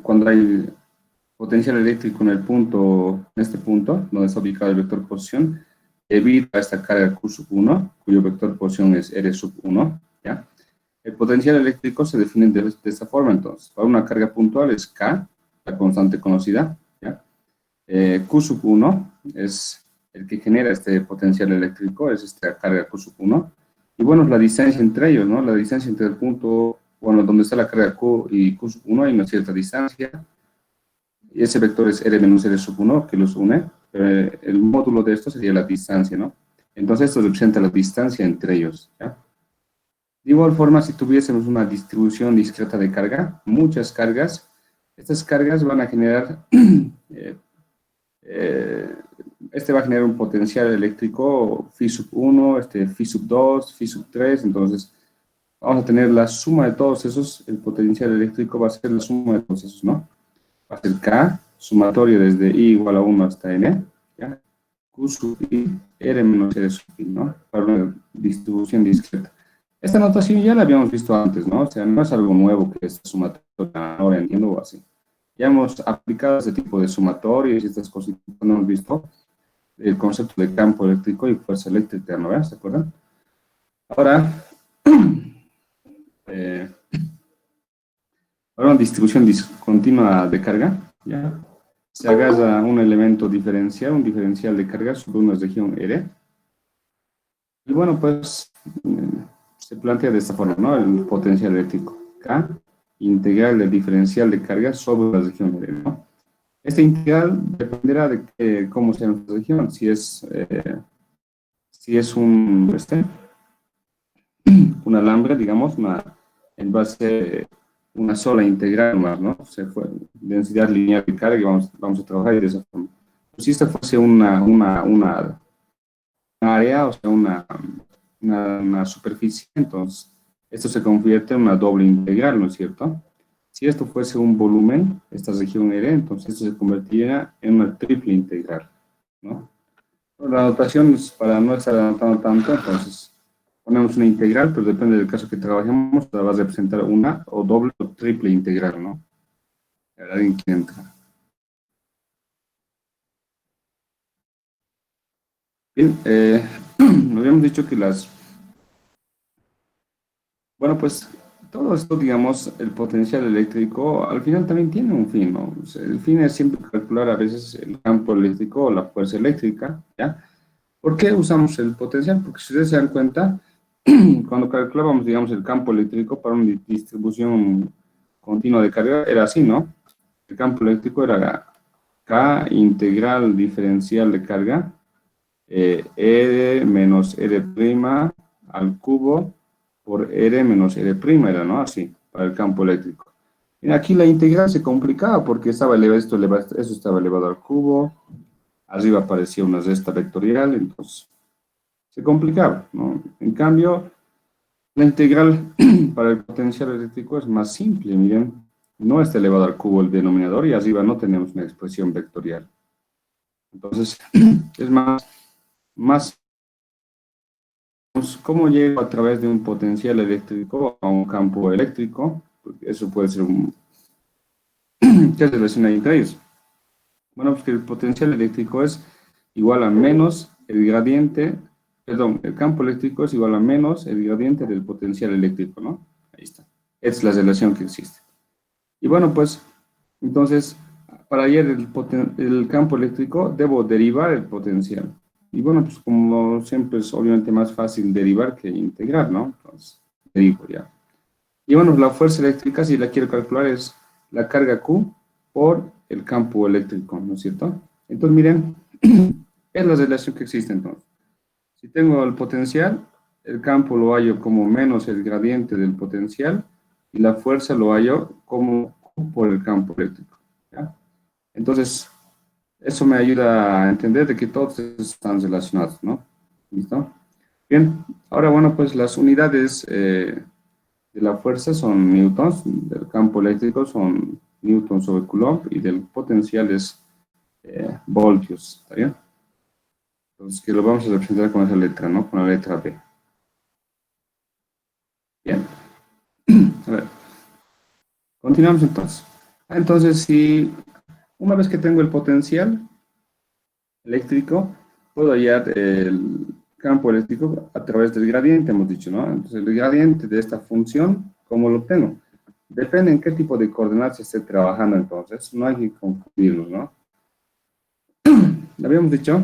cuando hay potencial eléctrico en el punto, en este punto, donde está ubicado el vector posición, evita esta carga Q sub 1, cuyo vector posición es R sub 1, ¿ya? El potencial eléctrico se define de esta forma, entonces. Para una carga puntual es K, la constante conocida, ¿ya? Q sub 1 es el que genera este potencial eléctrico, es esta carga Q sub 1. Y bueno, la distancia entre ellos, ¿no? La distancia entre el punto, bueno, donde está la carga Q y Q sub 1 hay una cierta distancia. Y ese vector es R menos R sub 1 que los une. El módulo de esto sería la distancia, ¿no? Entonces esto representa la distancia entre ellos, ¿ya? De igual forma, si tuviésemos una distribución discreta de carga, muchas cargas, estas cargas van a generar, este va a generar un potencial eléctrico phi sub 1, phi sub 2, phi sub 3, entonces vamos a tener la suma de todos esos, el potencial eléctrico va a ser la suma de todos esos, ¿no? Va a ser K, sumatorio desde I igual a 1 hasta N, ¿ya? Q sub I, R menos R sub I, ¿no? Para una distribución discreta. Esta notación ya la habíamos visto antes, ¿no? O sea, no es algo nuevo que esta sumatoria ahora entiendo o así. Ya hemos aplicado este tipo de sumatorios y estas cositas cuando hemos visto el concepto de campo eléctrico y fuerza eléctrica, ¿no? ¿Se acuerdan? Ahora, ahora una distribución discontinua de carga, ¿ya? Se agarra un elemento diferencial, un diferencial de carga sobre una región R. Y bueno, pues se plantea de esta forma, ¿no? El potencial eléctrico K, integral del diferencial de carga sobre la región R, ¿no? Este integral dependerá de cómo sea nuestra región, si es un alambre, digamos, en base una sola integral más, ¿no? Se fue densidad lineal de carga y vamos a trabajar de esa forma. Pues si esta fuese una área, o sea, una superficie, entonces esto se convierte en una doble integral, ¿no es cierto? Si esto fuese un volumen, esta región R, entonces esto se convertiría en una triple integral, ¿no? La notación es para no estar anotando tanto, entonces ponemos una integral, pero depende del caso que trabajemos, la va a representar una o doble o triple integral, ¿no? ¿Alguien quiere entrar? Bien, nos habíamos dicho que bueno, pues todo esto, digamos, el potencial eléctrico, al final también tiene un fin, ¿no? O sea, el fin es siempre calcular a veces el campo eléctrico o la fuerza eléctrica, ¿ya? ¿Por qué usamos el potencial? Porque si ustedes se dan cuenta, cuando calculábamos, digamos, el campo eléctrico para una distribución continua de carga, era así, ¿no? El campo eléctrico era K integral diferencial de carga, R menos R' al cubo por R menos R', era, ¿no? Así, para el campo eléctrico. Y aquí la integral se complicaba porque estaba elevado, eso estaba elevado al cubo, arriba aparecía una resta vectorial, entonces se complicaba, ¿no? En cambio, la integral para el potencial eléctrico es más simple, miren, no está elevado al cubo el denominador y arriba no tenemos una expresión vectorial. Entonces, es más ¿cómo llego a través de un potencial eléctrico a un campo eléctrico? Porque eso puede ser ¿qué relación hay entre ellos? Bueno, pues que el potencial eléctrico es igual a menos el gradiente, perdón, el campo eléctrico es igual a menos el gradiente del potencial eléctrico, ¿no? Ahí está. Es la relación que existe. Y bueno, pues, entonces, para hallar el campo eléctrico, debo derivar el potencial. Y bueno, pues como siempre es obviamente más fácil derivar que integrar, ¿no? Entonces, derivo ya. Y bueno, la fuerza eléctrica, si la quiero calcular, es la carga Q por el campo eléctrico, ¿no es cierto? Entonces, miren, es la relación que existe entonces. Si tengo el potencial, el campo lo hallo como menos el gradiente del potencial y la fuerza lo hallo como Q por el campo eléctrico, ¿ya? Entonces, eso me ayuda a entender de que todos están relacionados, ¿no? ¿Listo? Bien, ahora bueno, pues las unidades de la fuerza son newtons, del campo eléctrico son newtons sobre coulomb y del potencial es voltios, ¿está bien? Entonces, que lo vamos a representar con esa letra, ¿no? Con la letra B. Bien. A ver. Continuamos entonces. Entonces, si una vez que tengo el potencial eléctrico, puedo hallar el campo eléctrico a través del gradiente, hemos dicho, ¿no? Entonces, el gradiente de esta función, ¿cómo lo obtengo? Depende en qué tipo de coordenadas esté trabajando, entonces, no hay que confundirlos, ¿no? Habíamos dicho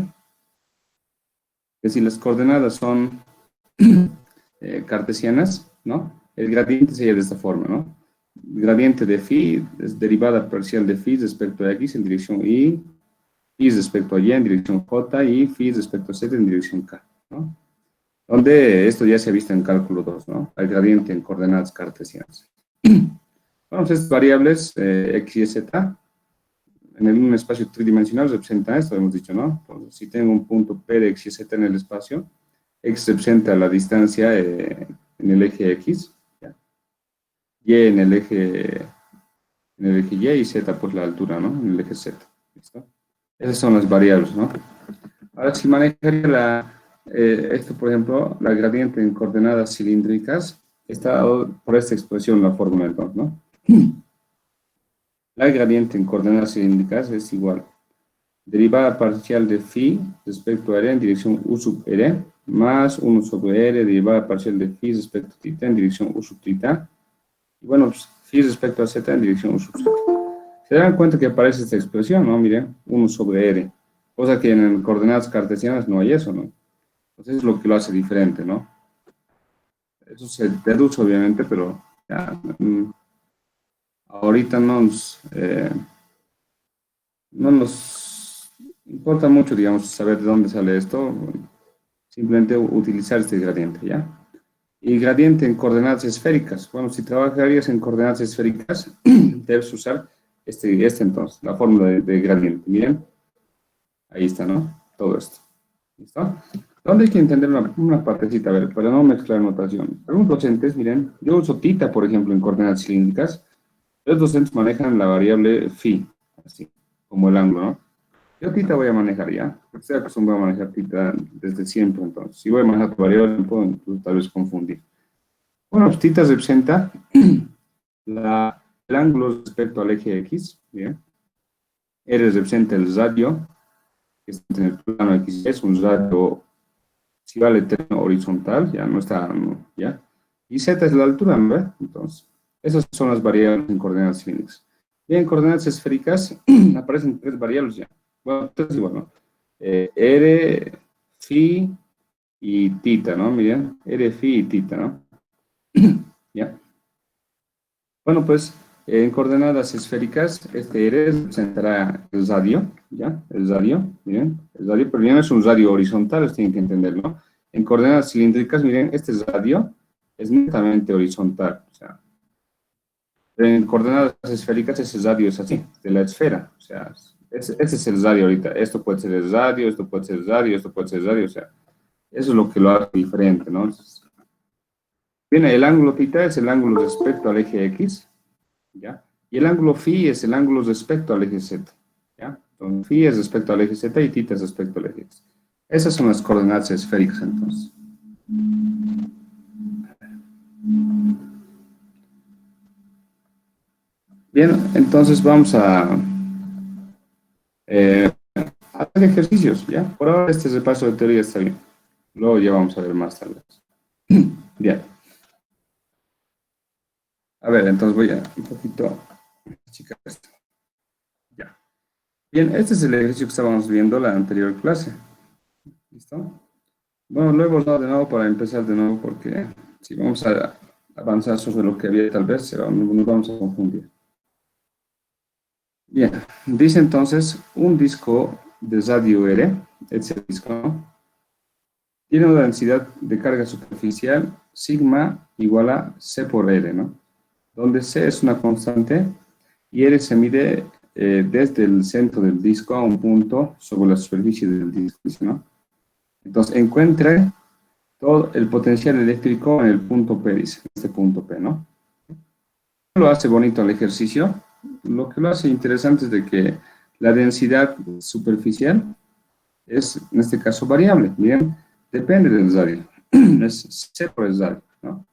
que si las coordenadas son cartesianas, ¿no? El gradiente sería de esta forma, ¿no? El gradiente de phi es derivada parcial de phi respecto a x en dirección y, phi respecto a y en dirección j y phi respecto a z en dirección k, ¿no? Donde esto ya se ha visto en cálculo 2, ¿no? El gradiente en coordenadas cartesianas. Bueno, estas variables x y z en un espacio tridimensional representa esto, hemos dicho, ¿no? Entonces, si tengo un punto P de x y z en el espacio, x representa la distancia en el eje x, ¿ya? Y en el eje y z pues la altura, ¿no? En el eje z, ¿listo? Esas son las variables, ¿no? Ahora, si manejaría esto, por ejemplo, la gradiente en coordenadas cilíndricas, está dado por esta expresión, la fórmula, entonces, ¿no? La gradiente en coordenadas cilíndricas es igual derivada parcial de phi respecto a r en dirección u sub r, más 1 sobre r derivada parcial de phi respecto a θ en dirección u sub θ, y bueno, pues, phi respecto a z en dirección u sub z. Se dan cuenta que aparece esta expresión, ¿no? Miren, 1 sobre r, cosa que en coordenadas cartesianas no hay eso, ¿no? Entonces es lo que lo hace diferente, ¿no? Eso se deduce obviamente, pero ya, ahorita no nos importa mucho, digamos, saber de dónde sale esto, simplemente utilizar este gradiente, ¿ya? Y gradiente en coordenadas esféricas. Bueno, si trabajarías en coordenadas esféricas, debes usar este entonces, la fórmula de gradiente. Miren, ahí está, ¿no? Todo esto. ¿Listo? ¿Dónde hay que entender una partecita? A ver, para no mezclar notación. Algunos docentes, miren, yo uso θ, por ejemplo, en coordenadas cilíndricas. Los docentes manejan la variable phi, así, como el ángulo, ¿no? Yo θ voy a manejar ya, porque estoy acostumbrado a manejar θ desde siempre, entonces. Si voy a manejar tu variable, puedo incluso, tal vez confundir. Bueno, pues θ representa el ángulo respecto al eje X, ¿bien? R representa el radio, que está en el plano X, es un radio, si vale eterno horizontal, ya no está, ¿ya? Y Z es la altura, ¿no? Entonces, esas son las variables en coordenadas cilíndricas. Y en coordenadas esféricas aparecen tres variables ya. Bueno, tres igual, ¿no? R, phi y θ, ¿no? Miren, R, phi y θ, ¿no? ¿Ya? Bueno, pues en coordenadas esféricas, este R representará el radio, ¿ya? El radio, miren, el radio, pero ya no es un radio horizontal, ustedes tienen que entenderlo. En coordenadas cilíndricas, miren, este radio es netamente horizontal, o sea, en coordenadas esféricas ese radio es así, de la esfera, o sea, ese es el radio ahorita, esto puede ser el radio, esto puede ser el radio, esto puede ser el radio, o sea, eso es lo que lo hace diferente, ¿no? Entonces, bien, el ángulo θ es el ángulo respecto al eje X, ¿ya? Y el ángulo phi es el ángulo respecto al eje Z, ¿ya? Entonces, phi es respecto al eje Z y θ es respecto al eje X. Esas son las coordenadas esféricas, entonces. Bien, entonces vamos a hacer ejercicios, ¿ya? Por ahora este repaso de teoría está bien. Luego ya vamos a ver más tal vez. Bien. A ver, entonces voy a un poquito achicar esto. Ya. Bien, este es el ejercicio que estábamos viendo la anterior clase. ¿Listo? Bueno, lo hemos dado de nuevo para empezar de nuevo porque si vamos a avanzar sobre lo que había tal vez nos vamos a confundir. Bien, dice entonces un disco de radio R, ese disco, ¿no? Tiene una densidad de carga superficial sigma igual a C por R, ¿no? Donde C es una constante y R se mide desde el centro del disco a un punto sobre la superficie del disco, ¿no? Entonces encuentre todo el potencial eléctrico en el punto P, dice, este punto P, ¿no? Lo hace bonito el ejercicio. Lo que lo hace interesante es de que la densidad superficial es, en este caso, variable. Bien, depende del radio. Es C por el radio, ¿no?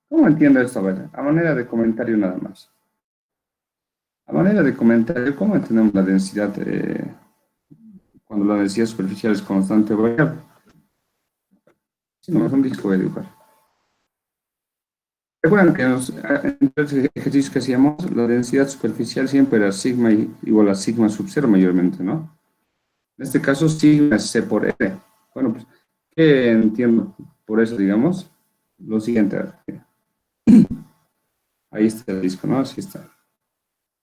¿Cómo entiendo esto? A ver, a manera de comentario nada más. A manera de comentario, ¿cómo entendemos la densidad cuando la densidad superficial es constante o variable? Si no, es un disco voy a dibujar. Recuerdan que en los ejercicios que hacíamos, la densidad superficial siempre era sigma igual a sigma sub 0 mayormente, ¿no? En este caso, sigma es C por R. Bueno, pues, ¿qué entiendo por eso, digamos? Lo siguiente, ahí está el disco, ¿no? Así está.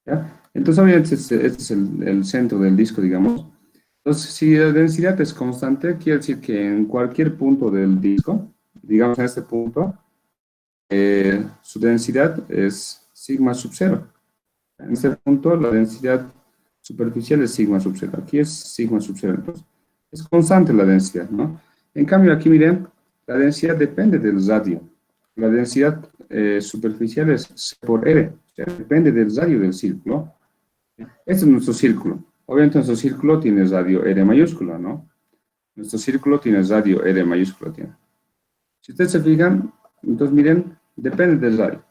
¿Ya? Entonces, obviamente, este es el centro del disco, digamos. Entonces, si la densidad es constante, quiere decir que en cualquier punto del disco, digamos en este punto, su densidad es sigma sub 0. En este punto, la densidad superficial es sigma sub 0. Aquí es sigma sub 0. Entonces, es constante la densidad, ¿no? En cambio, aquí miren, la densidad depende del radio. La densidad superficial es C por R. O sea, depende del radio del círculo. Este es nuestro círculo. Obviamente, nuestro círculo tiene radio R mayúscula, ¿no? Nuestro círculo tiene radio R mayúscula. Tiene. Si ustedes se fijan, entonces miren, depende del radio.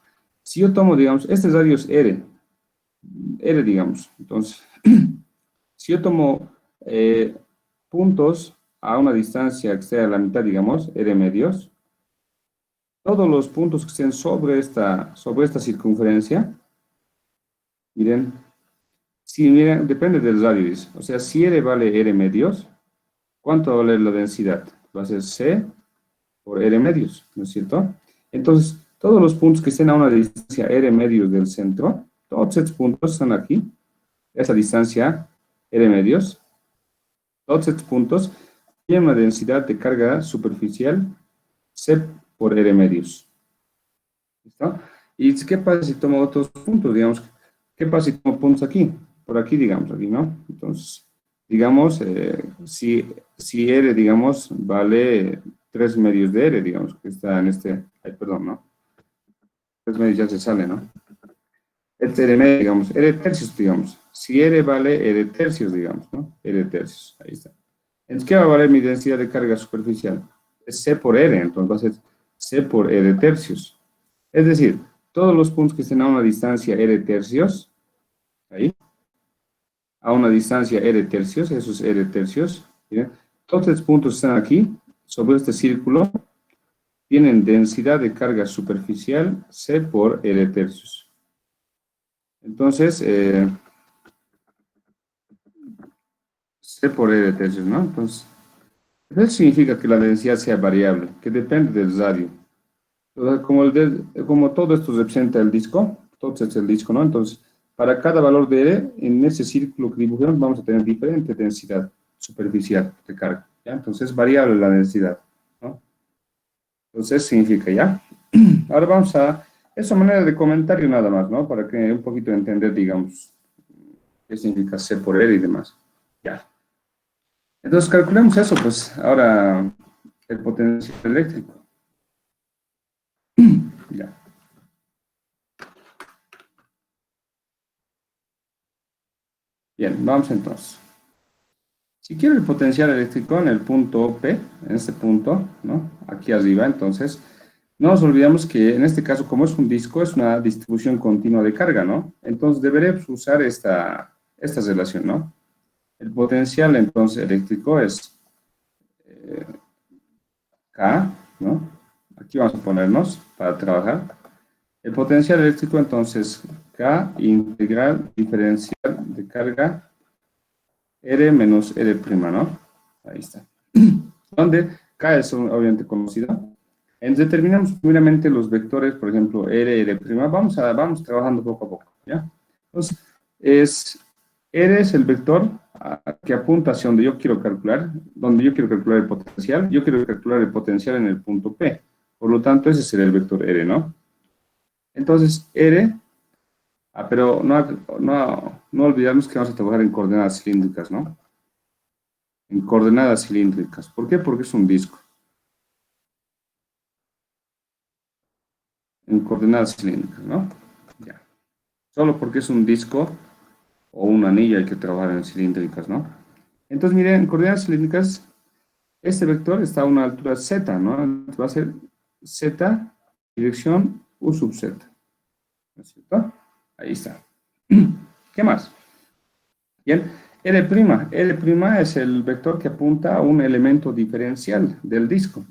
Si yo tomo, digamos, este radio es R, digamos. Entonces, si yo tomo puntos a una distancia que sea la mitad, digamos, R medios, todos los puntos que estén sobre esta circunferencia, miren, si miren, depende del radio, dice. O sea, si R vale R medios, ¿cuánto va a valer la densidad? Va a ser C por R medios, ¿no es cierto? Entonces, todos los puntos que estén a una distancia R medios del centro, todos estos puntos están aquí, esa distancia R medios, todos estos puntos tienen una densidad de carga superficial C por R medios. ¿Listo? ¿Y qué pasa si tomo otros puntos? Digamos, ¿qué pasa si tomo puntos aquí? Por aquí, digamos, aquí, ¿no? Entonces, digamos, si R, digamos, vale 3 medios de R, digamos, que está en este, ay, perdón, ¿no? 3 medios ya se sale, ¿no? Este R medio, digamos, R tercios, digamos. Si R vale R tercios, digamos, ¿no? R tercios, ahí está. Entonces, ¿qué va a valer mi densidad de carga superficial? Es C por R, entonces va a ser C por R tercios. Es decir, todos los puntos que estén a una distancia R tercios, ahí, a una distancia R tercios, esos R tercios, ¿bien? Todos estos puntos están aquí, sobre este círculo, tienen densidad de carga superficial C por R tercios. Entonces, C por R tercios, ¿no? Entonces, eso significa que la densidad sea variable, que depende del radio. Entonces, como todo esto representa el disco, todo esto es el disco, ¿no? Entonces, para cada valor de R, en ese círculo que dibujamos vamos a tener diferente densidad superficial de carga, ¿ya? Entonces, es variable la densidad, ¿no? Entonces, significa, ¿ya? Ahora vamos a, esa manera de comentario nada más, ¿no? Para que un poquito entender, digamos, qué significa C por R y demás, ¿ya? Entonces, calculemos eso, pues, ahora el potencial eléctrico, ¿ya? Bien, vamos entonces. Si quiero el potencial eléctrico en el punto P, en este punto, ¿no? Aquí arriba, entonces, no nos olvidamos que en este caso, como es un disco, es una distribución continua de carga, ¿no? Entonces, deberemos usar esta relación, ¿no? El potencial, entonces, eléctrico es K, ¿no? Aquí vamos a ponernos para trabajar. El potencial eléctrico, entonces, K integral diferencial de carga R menos R', ¿no? Ahí está. Donde K es obviamente conocido. Entonces determinamos primeramente los vectores, por ejemplo, R, R'. Vamos trabajando poco a poco, ¿ya? Entonces, R es el vector que apunta hacia donde yo quiero calcular, el potencial. Yo quiero calcular el potencial en el punto P. Por lo tanto, ese será el vector R, ¿no? Entonces, R, pero no olvidamos que vamos a trabajar en coordenadas cilíndricas, ¿no? En coordenadas cilíndricas. ¿Por qué? Porque es un disco. En coordenadas cilíndricas, ¿no? Ya. Solo porque es un disco o un anillo hay que trabajar en cilíndricas, ¿no? Entonces, miren, en coordenadas cilíndricas, este vector está a una altura z, ¿no? Entonces, va a ser z, dirección u sub z. ¿No es cierto? Ahí está. ¿Qué más? Bien, L' es el vector que apunta a un elemento diferencial del disco.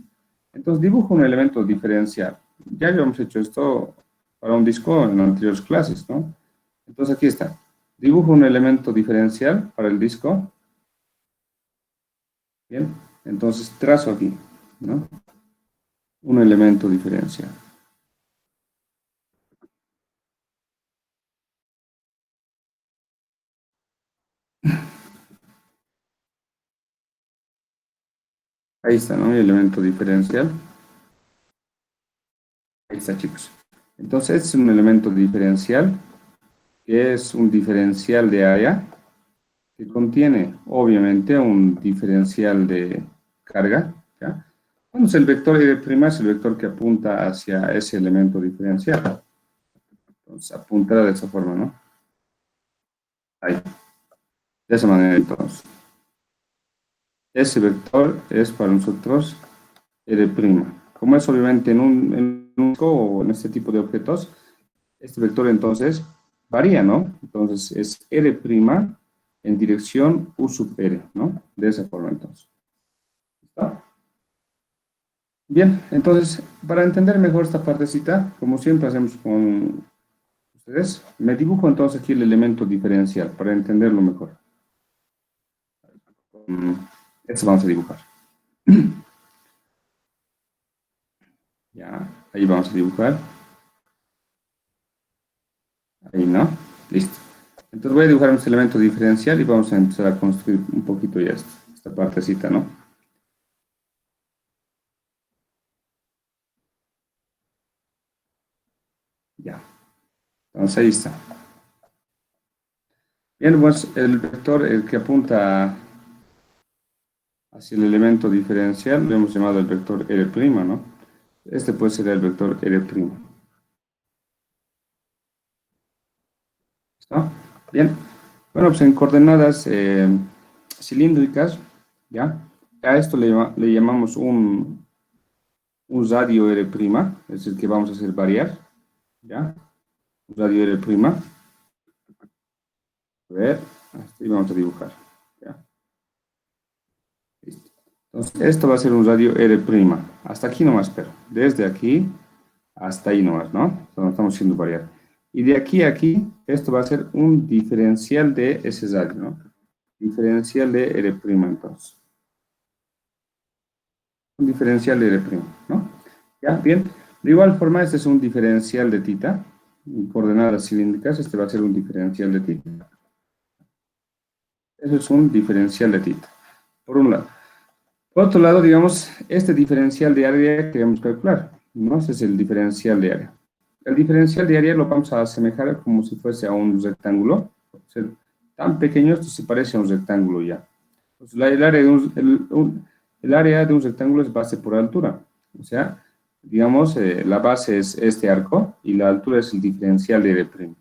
Entonces dibujo un elemento diferencial. Ya habíamos hecho esto para un disco en anteriores clases, ¿no? Entonces aquí está. Dibujo un elemento diferencial para el disco. Bien, entonces trazo aquí, ¿no? Un elemento diferencial. Ahí está, ¿no? Mi elemento diferencial. Ahí está, chicos. Entonces, este es un elemento diferencial, que es un diferencial de área, que contiene, obviamente, un diferencial de carga, ¿ya? Entonces, el vector I' es el vector que apunta hacia ese elemento diferencial. Entonces, apuntará de esa forma, ¿no? Ahí, de esa manera, entonces. Ese vector es para nosotros R'. Como es obviamente o en este tipo de objetos, este vector entonces varía, ¿no? Entonces es R' en dirección U sub R, ¿no? De esa forma entonces. ¿Está? Bien, entonces, para entender mejor esta partecita, como siempre hacemos con ustedes, me dibujo entonces aquí el elemento diferencial para entenderlo mejor. Esto vamos a dibujar. Ya, ahí vamos a dibujar. Ahí, ¿no? Listo. Entonces voy a dibujar un elemento diferencial y vamos a empezar a construir un poquito ya esta partecita, ¿no? Ya. Entonces ahí está. Bien, pues el vector el que apunta hacia el elemento diferencial lo hemos llamado el vector R', ¿no? Este puede ser el vector R'. ¿Está? Bien. Bueno, pues en coordenadas cilíndricas, ¿ya? A esto le llamamos un radio R', es el que vamos a hacer variar, ¿ya? Un radio R'. A ver, y vamos a dibujar, ¿ya? Listo. Entonces, esto va a ser un radio R'. Hasta aquí nomás, pero desde aquí hasta ahí nomás, ¿no? Entonces, estamos haciendo variar. Y de aquí a aquí, esto va a ser un diferencial de ese radio, ¿no? Diferencial de R', entonces. Un diferencial de R', ¿no? ¿Ya? Bien. De igual forma, este es un diferencial de tita. En coordenadas cilíndricas, este va a ser un diferencial de tita. Eso es un diferencial de tita, por un lado. Por otro lado, digamos, este diferencial de área que queremos calcular, ¿no? Ese es el diferencial de área. El diferencial de área lo vamos a asemejar como si fuese a un rectángulo. O sea, tan pequeño, esto se parece a un rectángulo ya. Pues el área de un rectángulo es base por altura. O sea, digamos, la base es este arco y la altura es el diferencial de R'.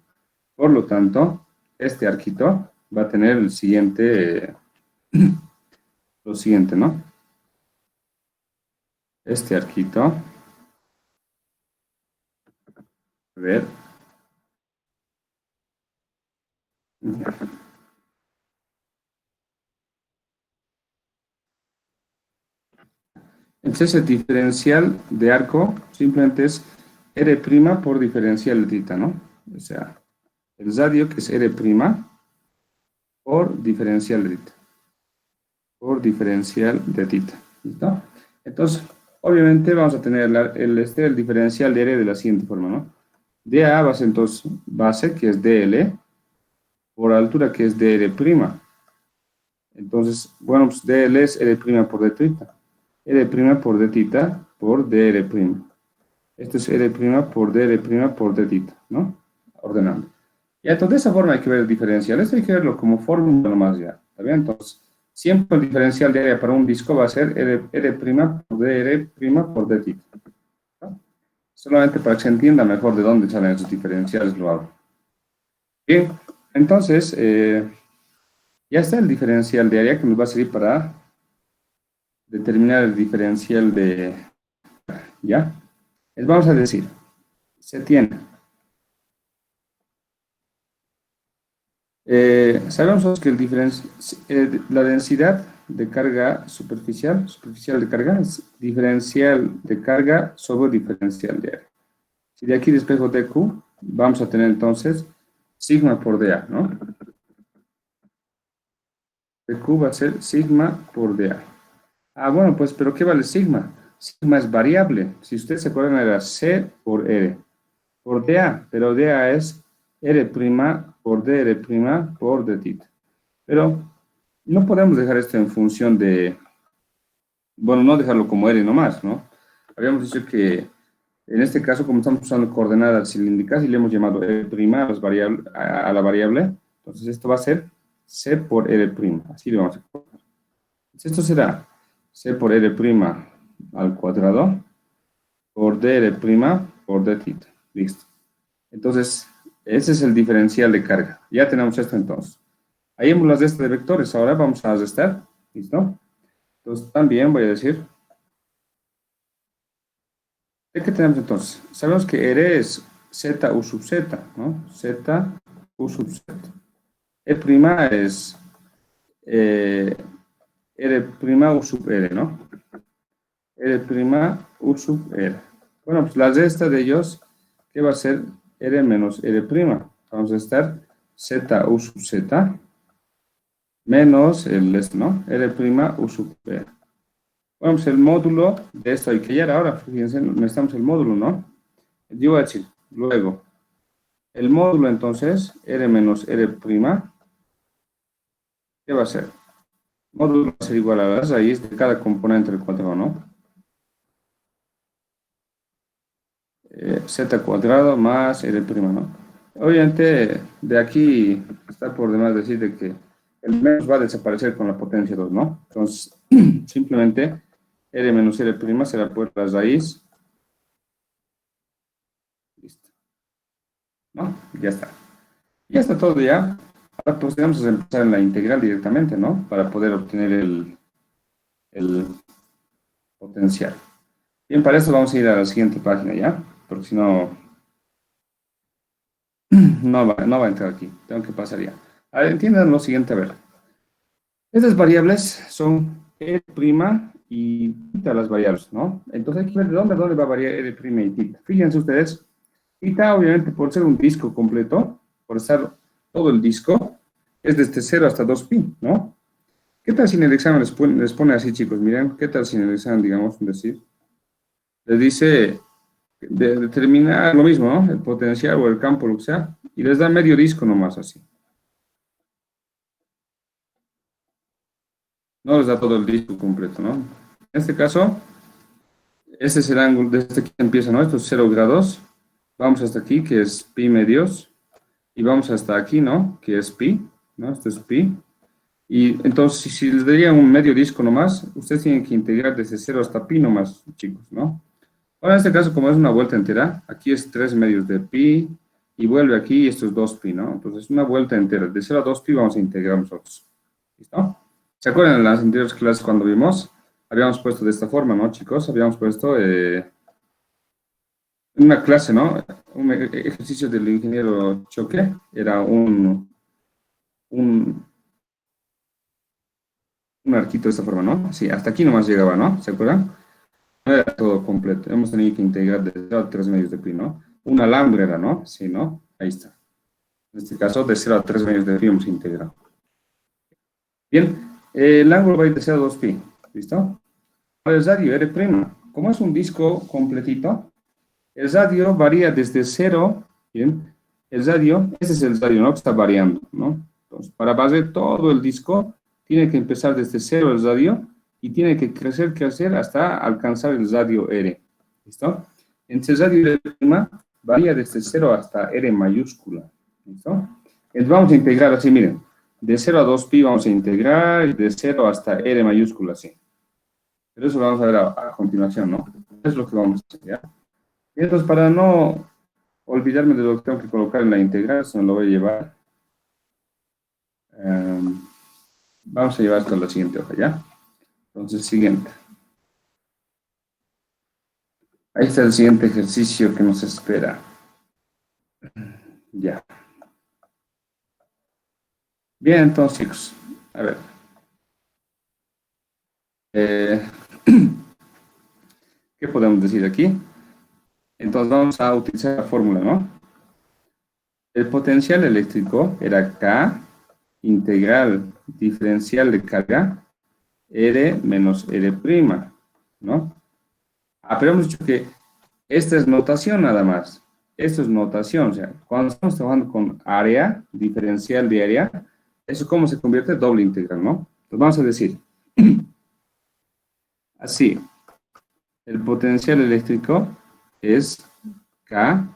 Por lo tanto, este arquito va a tener el siguiente, lo siguiente, ¿no? Este arquito, a ver, entonces el diferencial de arco simplemente es R' por diferencial de tita, ¿no? O sea, el radio que es R' por diferencial de tita, por diferencial de tita, ¿listo? Entonces, obviamente vamos a tener el diferencial de R de la siguiente forma, ¿no? dA va a ser entonces base, que es DL, por altura, que es dR'. Entonces, bueno, pues DL es R' por d tita. R' por d tita por dR'. Esto es R' por dR' por d tita, ¿no? Ordenando. Ya, entonces de esa forma hay que ver el diferencial. Esto hay que verlo como fórmula nomás ya. ¿Está bien? Entonces, siempre el diferencial de área para un disco va a ser R' por dR' por d tita. ¿No? Solamente para que se entienda mejor de dónde salen esos diferenciales lo hago. Bien, entonces, ya está el diferencial de área que nos va a servir para determinar el diferencial de, ¿ya? Les vamos a decir, se tiene Sabemos que la densidad de carga superficial de carga, es diferencial de carga sobre diferencial de área. Si de aquí despejo dQ, vamos a tener entonces sigma por dA, ¿no? dQ va a ser sigma por dA. Ah, bueno, pues, ¿pero qué vale sigma? Sigma es variable. Si ustedes se acuerdan, era C por R, por dA, pero dA es R' por dR' por dθ. Pero no podemos dejar esto en función de, bueno, no dejarlo como R nomás, ¿no? Habíamos dicho que en este caso, como estamos usando coordenadas cilíndricas y le hemos llamado R' a la variable, entonces esto va a ser C por R', así le vamos a colocar. Entonces esto será C por R' al cuadrado por dR' por dθ. Listo. Entonces, ese es el diferencial de carga. Ya tenemos esto entonces. Ahí hemos las de este de vectores. Ahora vamos a restar. ¿Listo? Entonces, también voy a decir, ¿qué tenemos entonces? Sabemos que R es Z U sub Z, ¿no? Z U sub Z. E' es R' U sub R, ¿no? R' U sub R. Bueno, pues la resta de ellos, ¿qué va a ser? R menos R'. Vamos a estar Z U sub Z menos el este, ¿no? R' U sub R. Bueno, pues el módulo de esto hay que hallar ahora. Fíjense, necesitamos el módulo, ¿no? Yo voy a decir, luego, el módulo entonces, R menos R', ¿qué va a ser? Módulo va a ser igual a la raíz de cada componente del cuadrado, ¿no? Z cuadrado más R', ¿no? Obviamente, de aquí está por demás decir de que el menos va a desaparecer con la potencia 2, ¿no? Entonces, simplemente R menos R' será por la raíz. Listo. ¿No? Ya está. Ya está todo ya. Ahora pues vamos a empezar en la integral directamente, ¿no? Para poder obtener el potencial. Bien, para eso vamos a ir a la siguiente página, ¿ya? Porque si no, no va a entrar aquí. Tengo que pasar ya. A ver, entiendan lo siguiente, a ver. Estas variables son E' y θ las variables, ¿no? Entonces hay que ver de dónde va a variar R' y θ. Fíjense ustedes, θ obviamente por ser un disco completo, por estar todo el disco, es desde 0 hasta 2pi, ¿no? ¿Qué tal si en el examen les pone así, chicos? Miren, ¿qué tal si en el examen, digamos, decir, les dice determinar lo mismo, ¿no? El potencial o el campo, lo que sea, y les da medio disco nomás así. No les da todo el disco completo, ¿no? En este caso, este es el ángulo, desde aquí empieza, ¿no? Estos 0 grados. Vamos hasta aquí, que es pi medios. Y vamos hasta aquí, ¿no? Que es pi, ¿no? Esto es pi. Y entonces, si les daría un medio disco nomás, ustedes tienen que integrar desde 0 hasta pi nomás, chicos, ¿no? Ahora, en este caso, como es una vuelta entera, aquí es 3 medios de pi, y vuelve aquí, y esto es 2pi, ¿no? Entonces, una vuelta entera. De 0 a 2pi vamos a integrar nosotros. ¿Listo? ¿Se acuerdan en las anteriores clases cuando vimos? Habíamos puesto de esta forma, ¿no, chicos? Habíamos puesto en una clase, ¿no? Un ejercicio del ingeniero Choque. Era un, un arquito de esta forma, ¿no? Sí, hasta aquí nomás llegaba, ¿no? ¿Se acuerdan? No era todo completo. Hemos tenido que integrar de 0 a 3 medios de pi, ¿no? Un alambre era, ¿no? Sí, ¿no? Ahí está. En este caso, de 0 a 3 medios de pi hemos integrado. Bien, el ángulo va a ir de 0 a 2pi. ¿Listo? El radio R', como es un disco completito, el radio varía desde 0, ¿bien? El radio, ese es el radio, ¿no? Que está variando, ¿no? Entonces, para barrer todo el disco, tiene que empezar desde 0 el radio y tiene que crecer hasta alcanzar el radio R. ¿Listo? Entonces, el radio R' varía desde 0 hasta R mayúscula. ¿Listo? Entonces, vamos a integrar así, miren. De 0 a 2pi vamos a integrar, de 0 hasta R mayúscula, así. Pero eso lo vamos a ver a continuación, ¿no? Es lo que vamos a hacer, ¿ya? Y entonces, para no olvidarme de lo que tengo que colocar en la integral, se me lo voy a llevar. Vamos a llevar esto a la siguiente hoja, ¿ya? Entonces, siguiente. Ahí está el siguiente ejercicio que nos espera. Ya. Bien, entonces, chicos, a ver. eh, ¿Qué podemos decir aquí? Entonces vamos a utilizar la fórmula, ¿no? El potencial eléctrico era K integral diferencial de carga R menos R', ¿no? Ah, pero hemos dicho que esta es notación nada más. Esto es notación, o sea, cuando estamos trabajando con área, diferencial de área, ¿eso cómo se convierte? Doble integral, ¿no? Entonces vamos a decir, así, el potencial eléctrico es K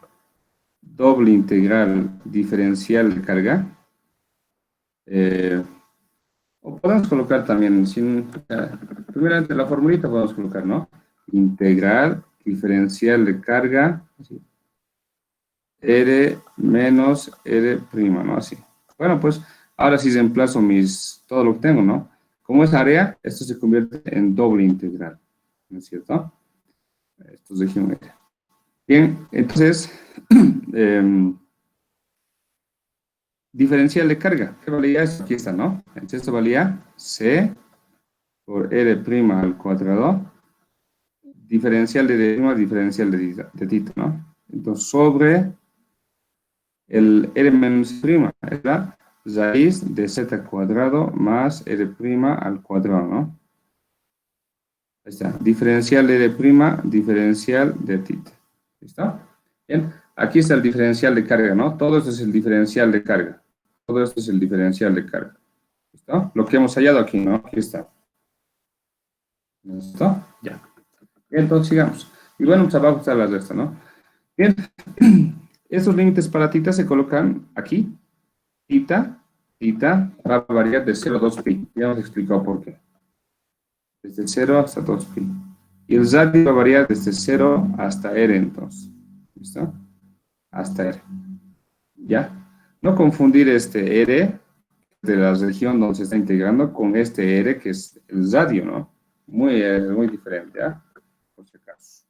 doble integral diferencial de carga. O podemos colocar también, primeramente la formulita podemos colocar, ¿no? Integral diferencial de carga, así, R menos R', ¿no? Así. Bueno, pues ahora sí reemplazo todo lo que tengo, ¿no? Como es área, esto se convierte en doble integral, ¿no es cierto? Esto es de geometría. Bien, entonces, eh, diferencial de carga. ¿Qué valía esto? Aquí está, ¿no? Entonces esto valía C por R' al cuadrado, diferencial de D', diferencial de tita, ¿no? Entonces, sobre el R menos prima, es la raíz de z cuadrado más R' al cuadrado, ¿no? Ahí está. Diferencial de R', diferencial de tita. ¿Listo? Bien. Aquí está el diferencial de carga, ¿no? Todo esto es el diferencial de carga. Todo esto es el diferencial de carga. ¿Listo? Lo que hemos hallado aquí, ¿no? Aquí está. ¿Listo? Ya. Entonces sigamos. Y bueno, pues abajo está la resta, ¿no? Bien. Estos límites para tita se colocan aquí. Tita va a variar de 0 a 2pi. Ya hemos explicado por qué. Desde 0 hasta 2pi. Y el radio va a variar desde 0 hasta r, entonces. ¿Listo? Hasta r. ¿Ya? No confundir este r de la región donde se está integrando con este r que es el radio, ¿no? Muy diferente, ¿ah? Por si acaso.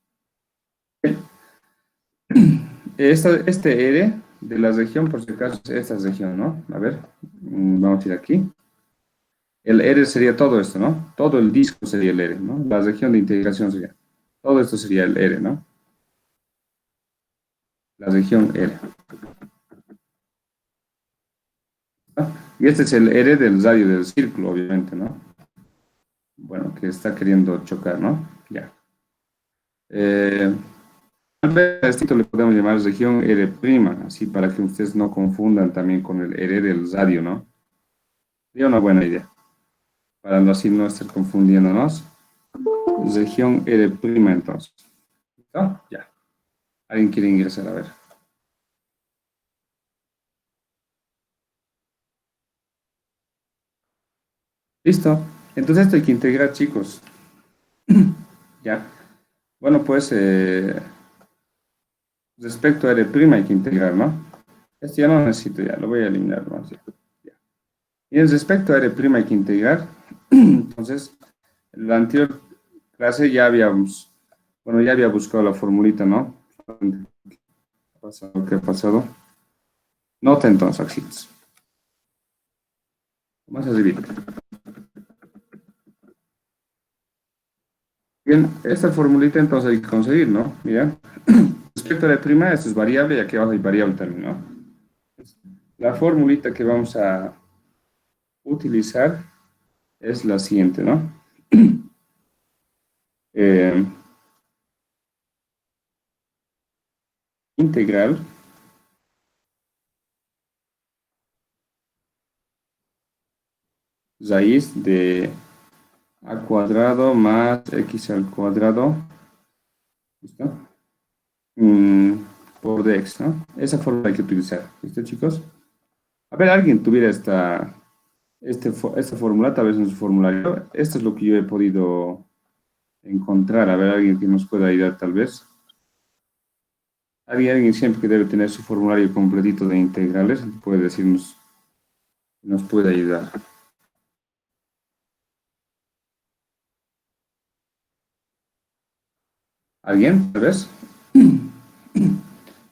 Este R de la región, por si acaso, es esta región, ¿no? A ver, vamos a ir aquí. El R sería todo esto, ¿no? Todo el disco sería el R, ¿no? La región de integración sería. Todo esto sería el R, ¿no? La región R. ¿No? Y este es el R del radio del círculo, obviamente, ¿no? Bueno, que está queriendo chocar, ¿no? Ya. A esto le podemos llamar región R', así para que ustedes no confundan también con el R del radio, ¿no? Sería una buena idea, para así no estar confundiéndonos. Región R', entonces. ¿Listo? Ya. ¿Alguien quiere ingresar? A ver. Listo. Entonces esto hay que integrar, chicos. Ya. Bueno, pues respecto a R' hay que integrar, ¿no? Este ya no necesito, ya lo voy a eliminar más. Ya. Y en respecto a R' hay que integrar. Entonces, en la anterior clase ya habíamos, bueno, ya había buscado la formulita, ¿no? ¿Qué ha pasado? Nota entonces, axis. Más arriba. Bien, esta formulita entonces hay que conseguir, ¿no? Mira, respecto a la prima, esto es variable y aquí abajo hay variable también, ¿no? La formulita que vamos a utilizar es la siguiente, ¿no? Eh, integral raíz de a cuadrado más x al cuadrado, ¿listo? Por dx, ¿no? Esa fórmula hay que utilizar, ¿listo, chicos? A ver, alguien tuviera esta fórmula, tal vez en su formulario. Esto es lo que yo he podido encontrar. A ver, alguien que nos pueda ayudar, tal vez. Alguien siempre que debe tener su formulario completito de integrales, puede decirnos, nos puede ayudar. ¿Alguien, tal vez?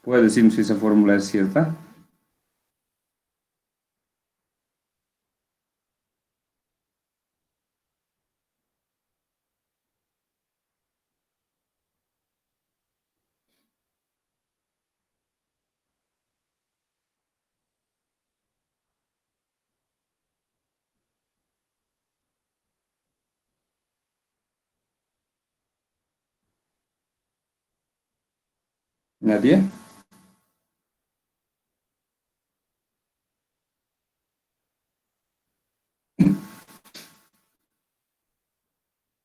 ¿Puede decirnos si esa fórmula es cierta? ¿Nadie?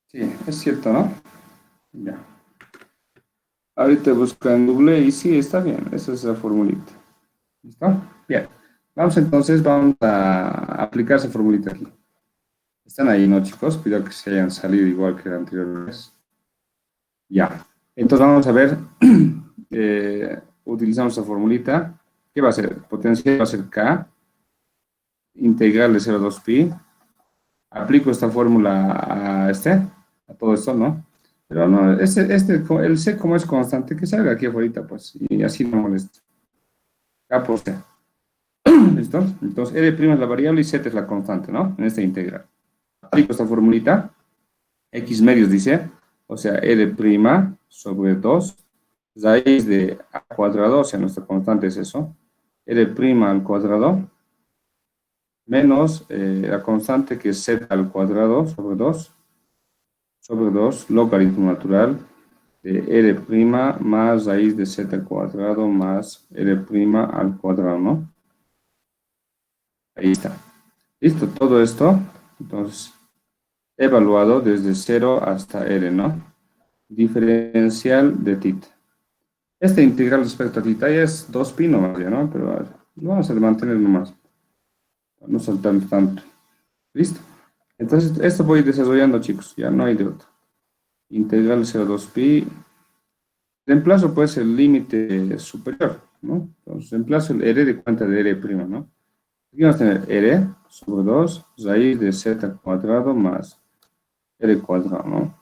Sí, es cierto, ¿no? Ya. Ahorita busco en Google y sí, está bien. Esa es la formulita. ¿Listo? Bien. Vamos a aplicar esa formulita aquí. Están ahí, ¿no, chicos? Cuidado que se hayan salido igual que la anterior vez. Ya. Entonces vamos a ver. Utilizamos esa formulita. ¿Qué va a ser? Potencial va a ser K, integral de 0 a 2pi. Aplico esta fórmula a todo esto, ¿no? Pero no, el C como es constante, que salga aquí afuera, pues, y así no molesta. K por C. ¿Listo? Entonces, R' es la variable y Z es la constante, ¿no? En esta integral. Aplico esta formulita. X medios dice, o sea, R' sobre 2 raíz de A cuadrado, o sea, nuestra constante es eso, R' al cuadrado, menos la constante que es Z al cuadrado sobre 2 logaritmo natural de R' más raíz de Z al cuadrado más R' al cuadrado, ¿no? Ahí está. Listo, todo esto, entonces, evaluado desde 0 hasta R, ¿no? Diferencial de θ. Este integral respecto a θ ya es 2pi nomás, ya, ¿no? Pero vamos a mantener nomás, para no saltar tanto. ¿Listo? Entonces, esto voy desarrollando, chicos, ya no hay de otro. Integral 0,2pi. Reemplazo, pues, el límite superior, ¿no? Entonces, reemplazo el r de cuenta de r', ¿no? Aquí vamos a tener r sobre 2 raíz de z al cuadrado más r cuadrado, ¿no?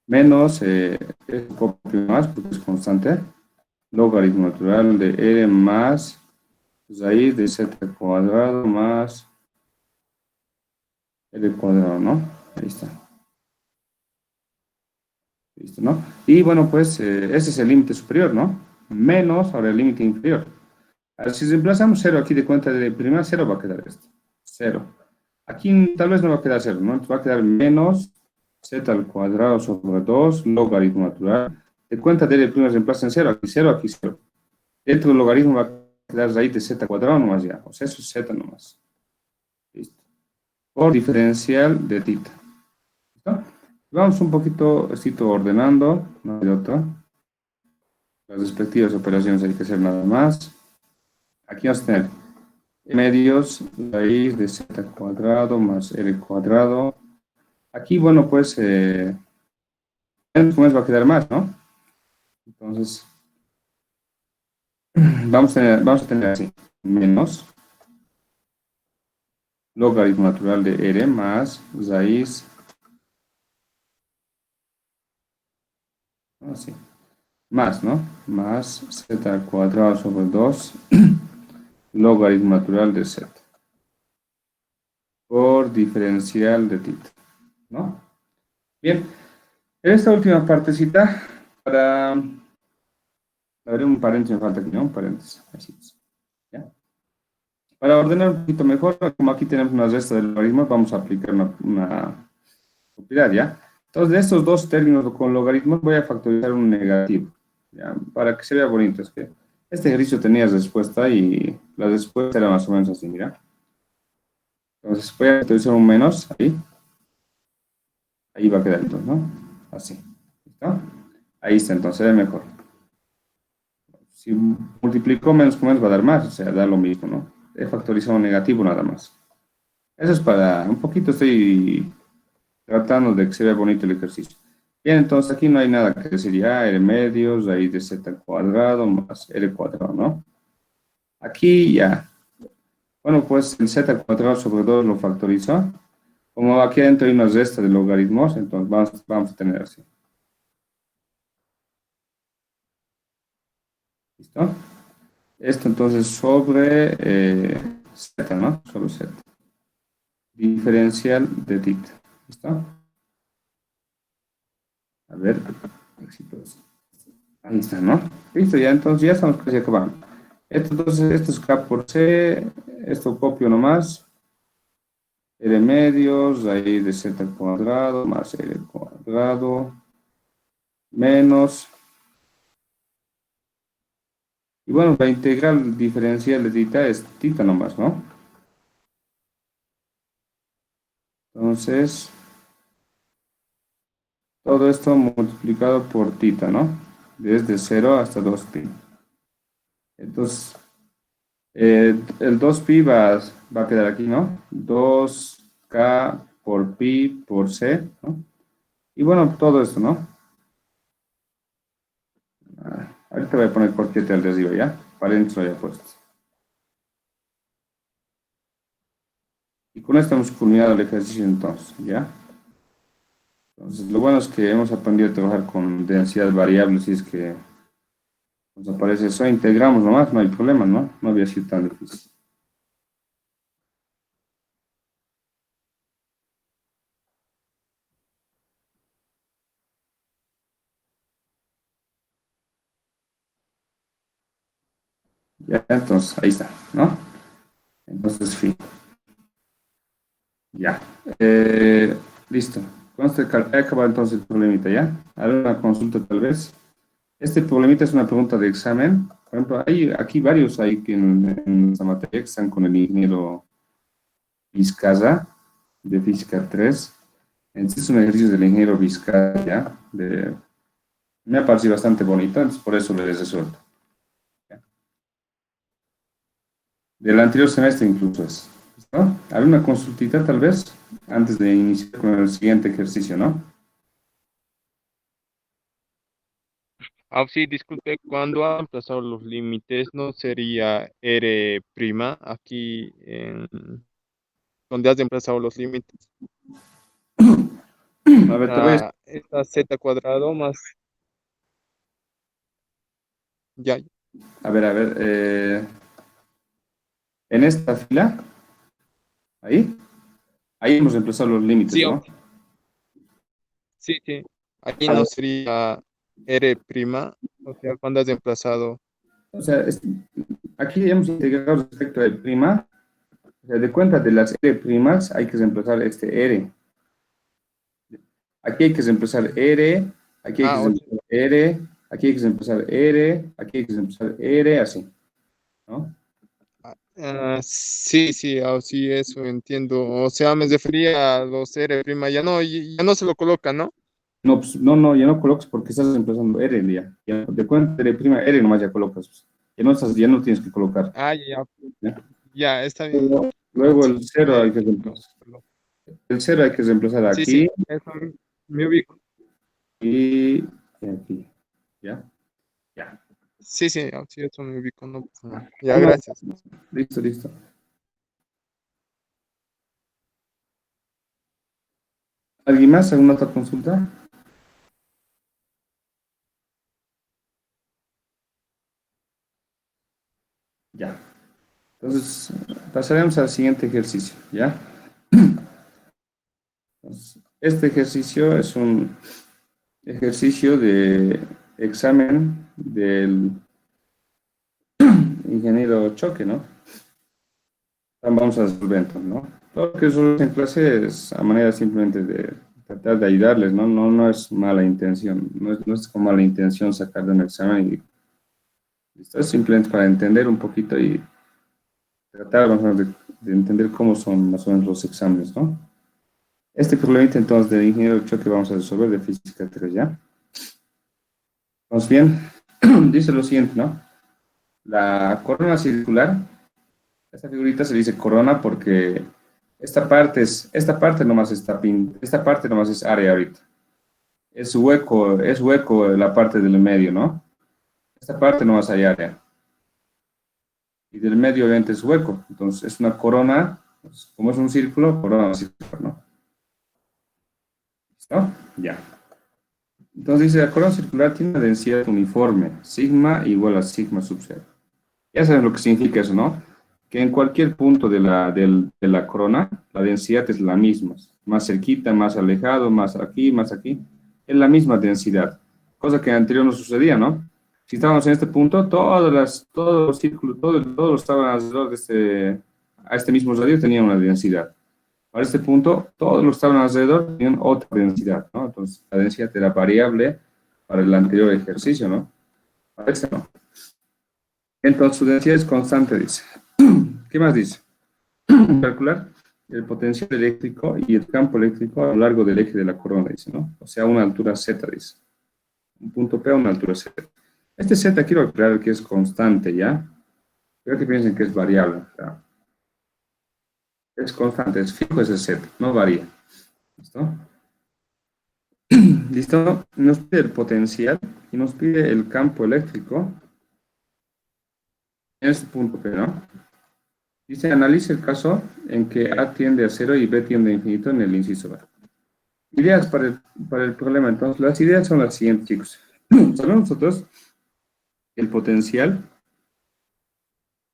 Menos, copio más, porque es constante, logaritmo natural de r más raíz de z al cuadrado más r cuadrado, ¿no? Ahí está. ¿Listo, no? Y bueno, pues ese es el límite superior, ¿no? Menos ahora el límite inferior. Ahora, si reemplazamos 0 aquí de cuenta de prima, 0 va a quedar esto. 0. Aquí tal vez no va a quedar 0, ¿no? Entonces va a quedar menos z al cuadrado sobre 2 logaritmo natural. De cuenta de prima reemplaza en 0, aquí 0, aquí 0. Dentro del logaritmo va a quedar raíz de z cuadrado nomás ya. O sea, eso es z nomás. Listo. Por diferencial de θ. ¿Listo? Vamos un poquito, ordenando, no hay otro. Las respectivas operaciones hay que hacer nada más. Aquí vamos a tener medios raíz de z cuadrado más r cuadrado. Aquí, bueno, pues, va a quedar más, ¿no? Entonces, vamos a tener así, menos logaritmo natural de r más raíz, así, más, ¿no? Más z al cuadrado sobre 2 logaritmo natural de z por diferencial de θ, ¿no? Bien, esta última partecita, para abrir un paréntesis, me falta aquí, ¿no? Un paréntesis, así es. ¿Ya? Para ordenar un poquito mejor, como aquí tenemos una resta de logaritmos, vamos a aplicar una propiedad, ¿ya? Entonces, de estos dos términos con logaritmos, voy a factorizar un negativo, ¿ya? Para que se vea bonito. Es que este ejercicio tenía respuesta y la respuesta era más o menos así, mira. Entonces, voy a factorizar un menos ahí. Ahí va a quedar entonces, ¿no? Así. ¿Listo? Ahí está, entonces, ve mejor. Si multiplico menos con menos va a dar más, o sea, da lo mismo, ¿no? He factorizado un negativo nada más. Eso es para, un poquito estoy tratando de que se vea bonito el ejercicio. Bien, entonces aquí no hay nada que decir ya, r medios, raíz de z al cuadrado más r cuadrado, ¿no? Aquí ya. Bueno, pues el z al cuadrado sobre 2 lo factorizo. Como aquí adentro hay una resta de logaritmos, entonces vamos a tener así. ¿Listo? Esto entonces sobre z, ¿no? Sobre z. Diferencial de θ. ¿Listo? A ver, ahí está, ¿no? Listo, ya entonces ya estamos casi acabando. Entonces, esto es K por C, esto copio nomás, R medios, raíz de Z al cuadrado, más R cuadrado, menos Y bueno, la integral diferencial de tita es tita nomás, ¿no? Entonces, todo esto multiplicado por tita, ¿no? Desde 0 hasta 2pi. Entonces, el 2pi va a quedar aquí, ¿no? 2k por pi por c, ¿no? Y bueno, todo esto, ¿no? Ahorita voy a poner corchete al de arriba, ¿ya? Paréntesis ya puesto. Y con esto hemos culminado el ejercicio entonces, ¿ya? Entonces, lo bueno es que hemos aprendido a trabajar con densidad variable, si es que nos aparece eso, integramos nomás, no hay problema, ¿no? No había sido tan difícil. Ya, entonces, ahí está, ¿no? Entonces, fin. Ya. Listo. Con este he acabado entonces el problemita, ¿ya? A ver una consulta tal vez. Este problemita es una pregunta de examen. Por ejemplo, hay aquí varios ahí que en esta materia que están con el ingeniero Vizcaza, de Física 3. Entonces es un ejercicio del ingeniero Vizcaza, ¿ya? Me ha parecido bastante bonito, entonces por eso lo he resuelto. Del anterior semestre incluso es. ¿No? ¿Hay una consultita tal vez antes de iniciar con el siguiente ejercicio, no? Ah, sí, disculpe, cuando han pasado los límites, ¿no sería R' aquí en donde has emplazado los límites? A ver, te voy a... Esta z cuadrado más, ya, A ver, en esta fila, ahí hemos empezado los límites, sí, ¿no? sí, sí, ahí A no ver, sería R', o sea, cuando has emplazado, o sea, aquí hemos integrado respecto al prima, o sea, de cuenta de las R primas hay que reemplazar este R. Aquí hay que reemplazar R, aquí hay que o sea, reemplazar R, aquí hay que reemplazar R, aquí hay que reemplazar R, así, ¿no? sí, sí, sí, eso entiendo, o sea, me refería a los R', ya no se lo coloca, ¿no? No, pues, no, ya no coloques porque estás reemplazando R ya. Ya de cuenta R prima, R nomás ya colocas, pues. Ya no tienes que colocar, Ya, ya, ¿ya? ya, está bien. Luego el Sí, cero me hay que ubico, reemplazar. perdón. El cero hay que reemplazar Sí, sí, aquí eso me ubico. y aquí, ¿ya? Ya. Sí, sí, sí, eso me ubico, no pasa nada. Ya, Hay más. gracias. Listo, listo. ¿Alguien más? ¿Alguna otra consulta? Ya. Entonces, pasaremos al siguiente ejercicio, ¿ya? Entonces, este ejercicio es un ejercicio de examen del ingeniero Choque, ¿no? Vamos a resolver entonces, ¿no? Todo lo que resuelves en clase es a manera simplemente de tratar de ayudarles, ¿no? No es mala intención, no es con mala intención sacar de un examen y esto es simplemente para entender un poquito y tratar más o menos de entender cómo son más o menos los exámenes, ¿no? Este problemita entonces de ingeniero Choque vamos a resolver de física 3, ¿ya? Vamos bien, dice lo siguiente, ¿no? La corona circular, esta figurita se dice corona porque esta parte nomás esta parte nomás es área ahorita. Es hueco la parte del medio, ¿no? Esta parte nomás hay área. Y del medio obviamente es hueco. Entonces es una corona, pues, como es un círculo, corona circular, ¿no? ¿Listo? Ya. Entonces dice, la corona circular tiene una densidad uniforme, sigma igual a sigma sub 0. Ya saben lo que significa eso, ¿no? Que en cualquier punto de la corona, la densidad es la misma. Más cerquita, más alejado, más aquí. Es la misma densidad. Cosa que anterior no sucedía, ¿no? Si estábamos en este punto, todos los círculos, todos los que estaban alrededor a este mismo radio tenían una densidad. Para este punto, todos los que estaban alrededor tenían otra densidad, ¿no? Entonces, la densidad era variable para el anterior ejercicio, ¿no? Para este no. Entonces su densidad es constante, dice. ¿Qué más dice? Calcular el potencial eléctrico y el campo eléctrico a lo largo del eje de la corona, dice, ¿no? O sea, a una altura z, dice. Un punto P a una altura z. Este z quiero aclarar que es constante, ¿ya? Creo que piensen que es variable. O sea, es constante, es fijo ese z, no varía. ¿Listo? ¿Listo? Nos pide el potencial y nos pide el campo eléctrico en este punto P, ¿no? Dice, analice el caso en que A tiende a cero y B tiende a infinito en el inciso B. Ideas para el problema. Entonces, las ideas son las siguientes, chicos. Sabemos nosotros que el potencial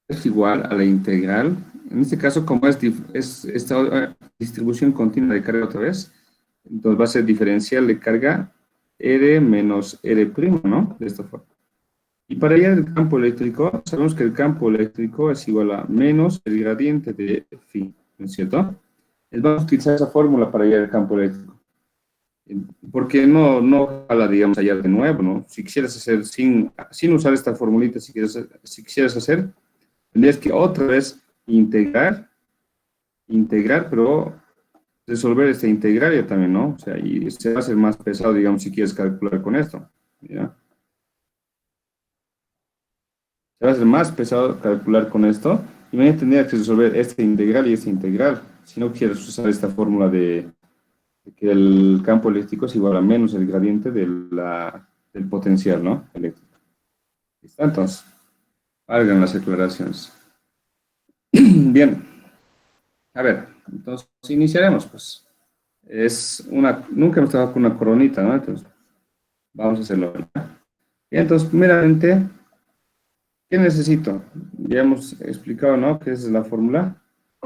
es igual a la integral. En este caso, como es esta distribución continua de carga otra vez, entonces va a ser diferencial de carga R menos R', ¿no? De esta forma. Y para hallar el campo eléctrico, sabemos que el campo eléctrico es igual a menos el gradiente de phi, ¿no es cierto? Vamos a utilizar esa fórmula para hallar el campo eléctrico. Porque no ojalá, digamos, hallar de nuevo, ¿no? Si quisieras hacer sin usar esta formulita, si quisieras hacer, tendrías que otra vez integrar, pero resolver esta integralia también, ¿no? O sea, y se va a hacer más pesado, digamos, si quieres calcular con esto, ¿ya? Se va a hacer más pesado calcular con esto, y mañana tendrías que resolver esta integral y esta integral, si no quieres usar esta fórmula de que el campo eléctrico es igual a menos el gradiente del potencial, ¿no? Eléctrico. ¿Listo? Entonces, hagan las aclaraciones. Bien, a ver, entonces iniciaremos, pues. Nunca hemos trabajado con una coronita, ¿no? Entonces, vamos a hacerlo. Y entonces, primeramente, ¿qué necesito? Ya hemos explicado, ¿no? ¿Qué es la fórmula?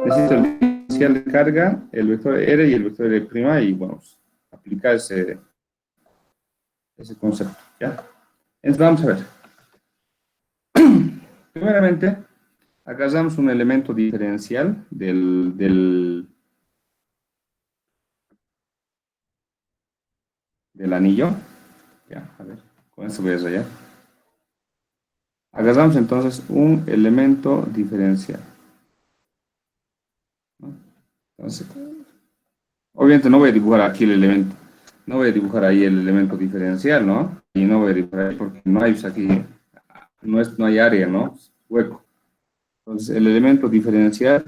Necesito el diferencial de carga, el vector R y el vector R', y vamos a aplicar ese concepto, ¿ya? Entonces, vamos a ver. Primeramente, agarramos un elemento diferencial del anillo. Ya, a ver, con esto voy a rayar. Agarramos entonces un elemento diferencial, ¿no? Entonces, obviamente no voy a dibujar aquí el elemento, no voy a dibujar ahí el elemento diferencial, ¿no? Y no voy a dibujar ahí porque no hay, pues aquí, no hay área, ¿no? Hueco. Entonces, el elemento diferencial,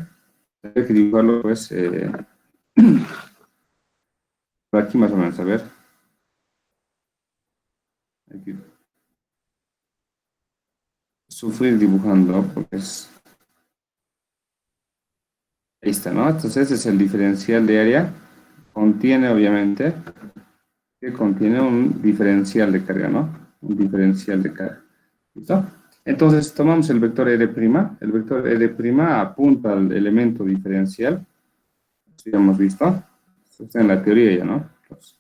hay que dibujarlo, pues, por aquí más o menos, a ver. Hay que sufrir dibujando, porque es... Ahí está, ¿no? Entonces, ese es el diferencial de área. Contiene, obviamente, que contiene un diferencial de carga, ¿no? Un diferencial de carga. ¿Listo? Entonces, tomamos el vector R'. El vector R' apunta al elemento diferencial. Así ya hemos visto. Esto está en la teoría ya, ¿no? Entonces,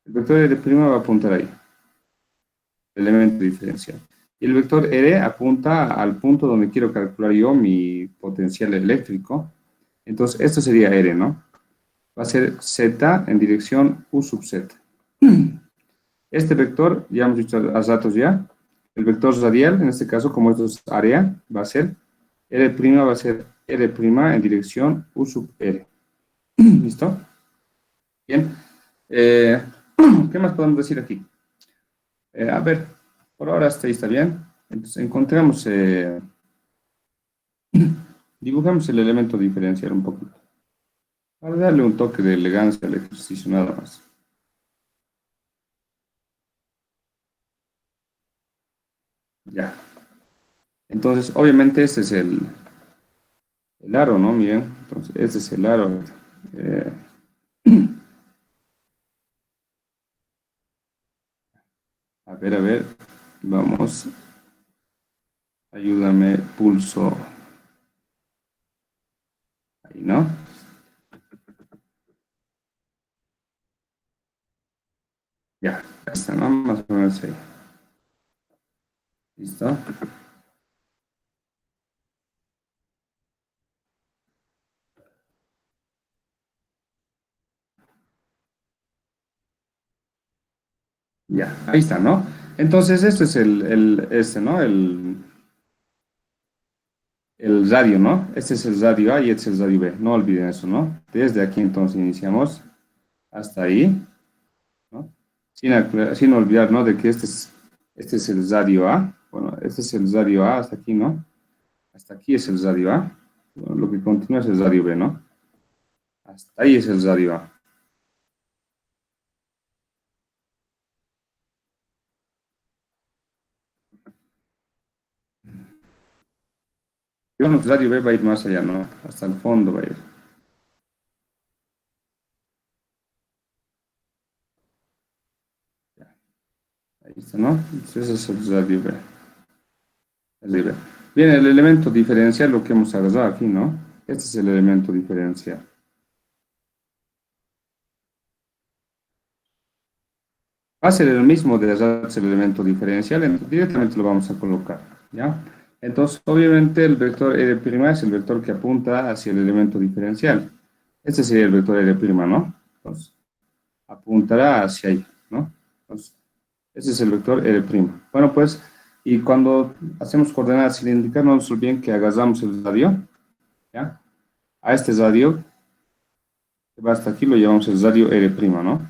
el vector R' va a apuntar ahí. El elemento diferencial. Y el vector R apunta al punto donde quiero calcular yo mi potencial eléctrico. Entonces, esto sería R, ¿no? Va a ser Z en dirección U sub Z. Este vector, ya hemos visto hace ratos ya, el vector radial, en este caso, como esto es área, va a ser R', va a ser R' en dirección U sub R. ¿Listo? Bien. ¿Qué más podemos decir aquí? A ver, por ahora está bien. Entonces, dibujamos el elemento diferencial un poquito. Para darle un toque de elegancia al ejercicio, nada más. Ya. Entonces, obviamente, este es el aro, ¿no? Miren, entonces, este es el aro. Eh, a ver, vamos. Ayúdame, pulso. Ahí, ¿no? Ya, ahí está, ¿no? Más o menos ahí. ¿Listo? Ya, ahí está, ¿no? Entonces, este es ¿no? el radio, ¿no? Este es el radio A y este es el radio B. No olviden eso, ¿no? Desde aquí entonces iniciamos hasta ahí, ¿no? Sin olvidar, ¿no? De que este es el radio A. Bueno, este es el radio A hasta aquí, ¿no? Hasta aquí es el radio A. Bueno, lo que continúa es el radio B, ¿no? Hasta ahí es el radio A. Y bueno, el radio B va a ir más allá, ¿no? Hasta el fondo va a ir. Ahí está, ¿no? Entonces ese es el radio B. El radio B. Bien, el elemento diferencial, lo que hemos agarrado aquí, ¿no? Este es el elemento diferencial. Va a ser el mismo de el elemento diferencial, entonces directamente lo vamos a colocar, ¿ya? Entonces, obviamente, el vector R' es el vector que apunta hacia el elemento diferencial. Este sería el vector R', ¿no? Entonces, apuntará hacia ahí, ¿no? Entonces, ese es el vector R'. Bueno, pues, y cuando hacemos coordenadas cilíndricas, no nos olviden que agarramos el radio, ¿ya? A este radio, que va hasta aquí, lo llamamos el radio R', ¿no?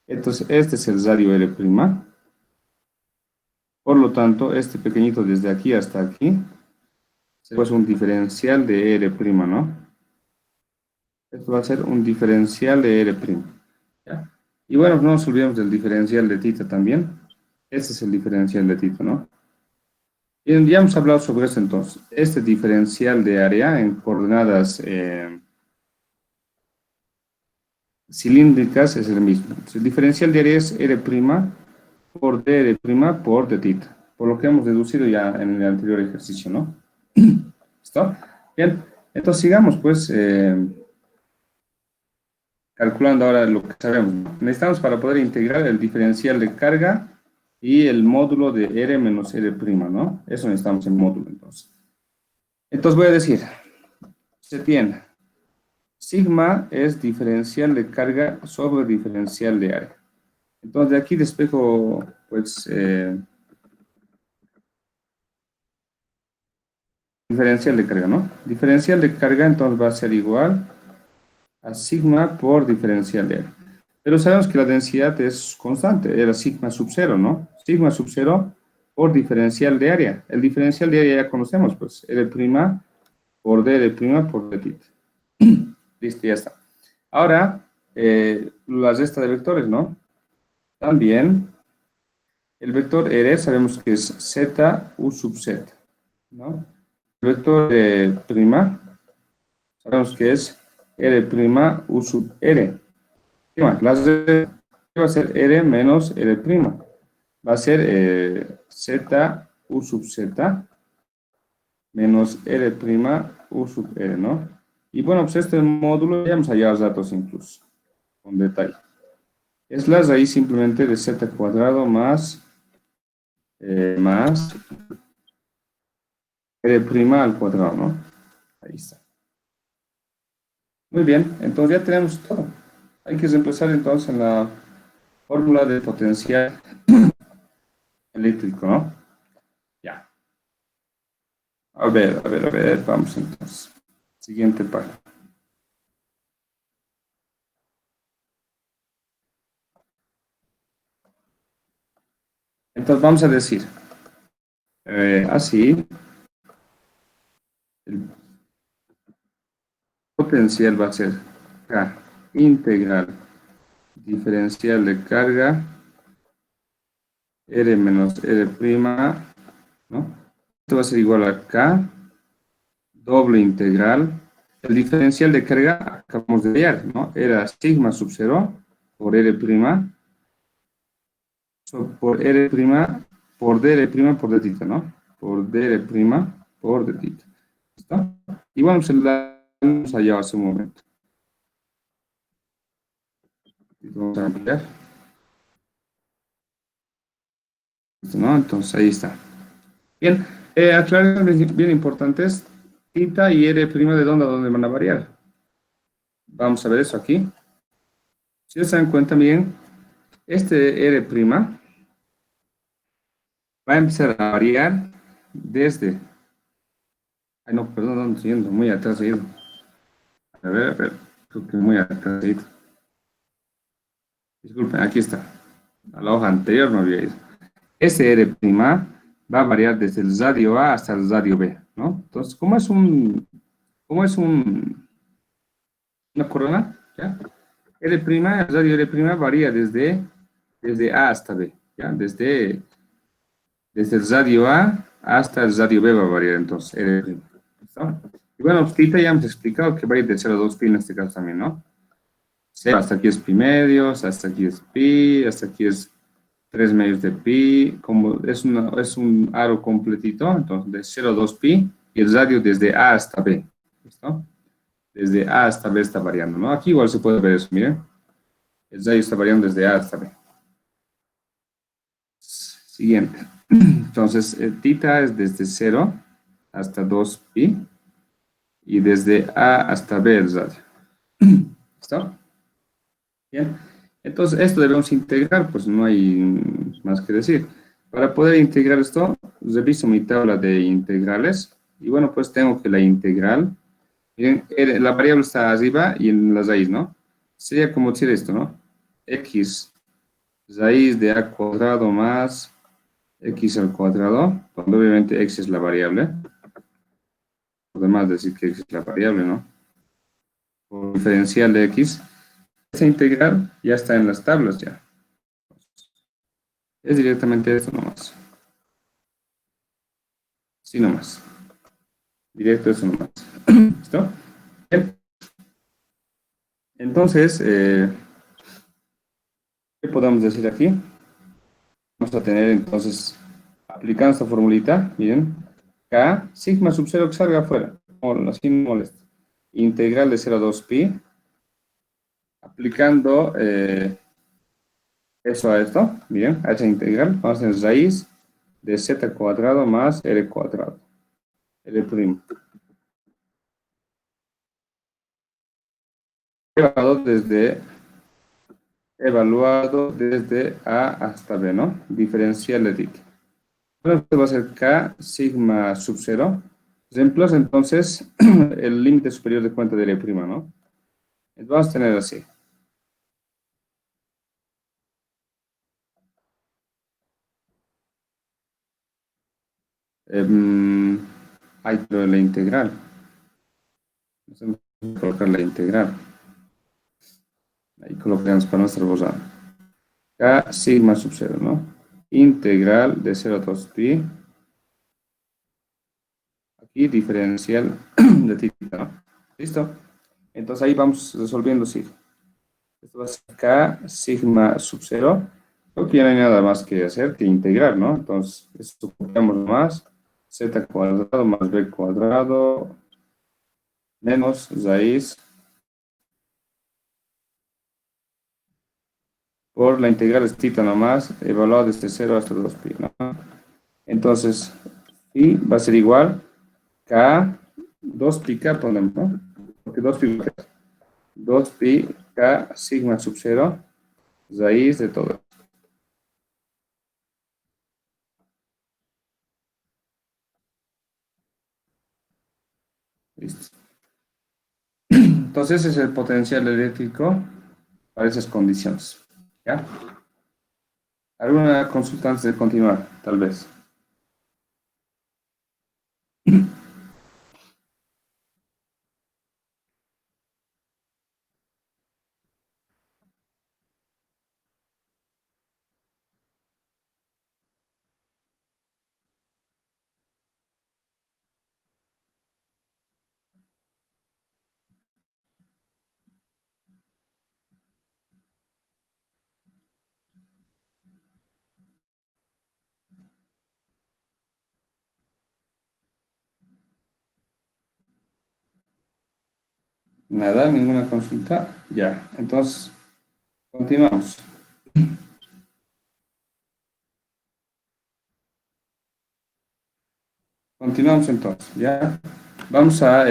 Entonces, este es el radio R'. Por lo tanto, este pequeñito desde aquí hasta aquí, pues un diferencial de R', ¿no? Esto va a ser un diferencial de R'. ¿Ya? Y bueno, no nos olvidemos del diferencial de θ también. Este es el diferencial de θ, ¿no? Y ya hemos hablado sobre esto entonces. Este diferencial de área en coordenadas cilíndricas es el mismo. Entonces, el diferencial de área es R' por dr' por dθ. Por lo que hemos deducido ya en el anterior ejercicio, ¿no? ¿Listo? Bien, entonces sigamos pues calculando ahora lo que sabemos. Necesitamos para poder integrar el diferencial de carga y el módulo de R menos R', ¿no? Eso necesitamos en módulo entonces. Entonces voy a decir, se tiene, sigma es diferencial de carga sobre diferencial de área. Entonces de aquí despejo pues diferencial de carga, ¿no? Diferencial de carga entonces va a ser igual a sigma por diferencial de área. Pero sabemos que la densidad es constante, era sigma sub 0, ¿no? Sigma sub 0 por diferencial de área. El diferencial de área ya conocemos, pues, R' por dr' por dθ. Listo, ya está. Ahora, la resta de vectores, ¿no? También, el vector R sabemos que es z u sub z, ¿no? El vector prima, sabemos que es R' u sub R. La va a ser R menos R'. Va a ser Z U sub Z menos R' U sub R, ¿no? Y bueno, pues este módulo ya hemos hallado los datos incluso, con detalle. Es la raíz simplemente de Z cuadrado más R' al cuadrado, ¿no? Ahí está. Muy bien, entonces ya tenemos todo. Hay que reemplazar entonces en la fórmula de potencial eléctrico, ¿no? Ya. A ver, vamos entonces. Siguiente página. Entonces vamos a decir, así, el potencial va a ser K integral diferencial de carga R menos R', ¿no? Esto va a ser igual a K doble integral. El diferencial de carga acabamos de hallar, ¿no? Era sigma sub 0 por R', por R' por dr' por dθ, ¿no? Por dr' por dθ. ¿Listo? Y bueno, se la hemos hallado hace un momento. Vamos a ampliar. ¿Listo, no? Entonces ahí está. Bien, aclaraciones bien importantes. Θ y R' de dónde a dónde van a variar. Vamos a ver eso aquí. Si se dan cuenta bien, este R' va a empezar a variar desde Ay, no, perdón, no estoy yendo muy atrás he ido. A ver, creo que muy atrás he ido. Disculpen, aquí está. A la hoja anterior no había ido. Ese R' va a variar desde el radio A hasta el radio B, ¿no? Entonces, cómo es una corona? ¿Ya? R', el radio R' varía desde A hasta B, ¿ya? Desde el radio A hasta el radio B va a variar entonces R'. ¿Listo? Y bueno, ahorita ya hemos explicado que va a ir de 0 a 2pi en este caso también, ¿no? Cero hasta aquí es pi medios, hasta aquí es pi, hasta aquí es 3 medios de pi, como es un aro completito, entonces de 0 a 2 pi, y el radio desde A hasta B, ¿listo? Desde A hasta B está variando, ¿no? Aquí igual se puede ver eso, miren, el radio está variando desde A hasta B. Siguiente, entonces tita es desde 0 hasta 2 pi, y desde A hasta B el radio, ¿listo? Bien, entonces esto debemos integrar, pues no hay más que decir. Para poder integrar esto, reviso mi tabla de integrales y bueno, pues tengo que la integral, miren, la variable está arriba y en la raíz, ¿no? Sería como decir esto, ¿no? X raíz de a cuadrado más x al cuadrado, cuando obviamente x es la variable. Podemos decir que x es la variable, ¿no? Por diferencial de x. Esta integral ya está en las tablas ya. Es directamente esto nomás. Sí nomás. Directo eso nomás. ¿Listo? Bien. Entonces, ¿qué podemos decir aquí? Vamos a tener entonces, aplicando esta formulita, miren, K, sigma sub 0 que salga afuera, así no molesta. Integral de 0 a 2 pi, aplicando eso a esto, miren, a esa integral, vamos a tener raíz de z cuadrado más r cuadrado, r primo. Evaluado desde A hasta B, ¿no? Diferencial de TIC. Bueno, esto va a ser K sigma sub 0. Reemplaza entonces el límite superior de cuenta de R', ¿no? Entonces vamos a tener así. Hay pero la integral. Vamos a colocar la integral. Ahí colocamos para nuestra borrada. K sigma sub 0, ¿no? Integral de 0 a 2 pi. Aquí diferencial de θ, ¿no? ¿Listo? Entonces ahí vamos resolviendo sigma. Esto va a ser K sigma sub 0. Creo que ya no hay nada más que hacer que integrar, ¿no? Entonces, esto copiamos más. Z cuadrado más B cuadrado menos raíz por la integral es θ nomás, evaluado desde 0 hasta 2pi, ¿no? Entonces, y va a ser igual K, 2pi K ponemos, ¿no? Porque 2pi K sigma sub 0, raíz de todo. Listo. Entonces, ese es el potencial eléctrico para esas condiciones. ¿Ya? ¿Alguna consulta antes de continuar? Tal vez. Nada, ninguna consulta. Ya, entonces, continuamos. Continuamos entonces, ¿ya? Vamos a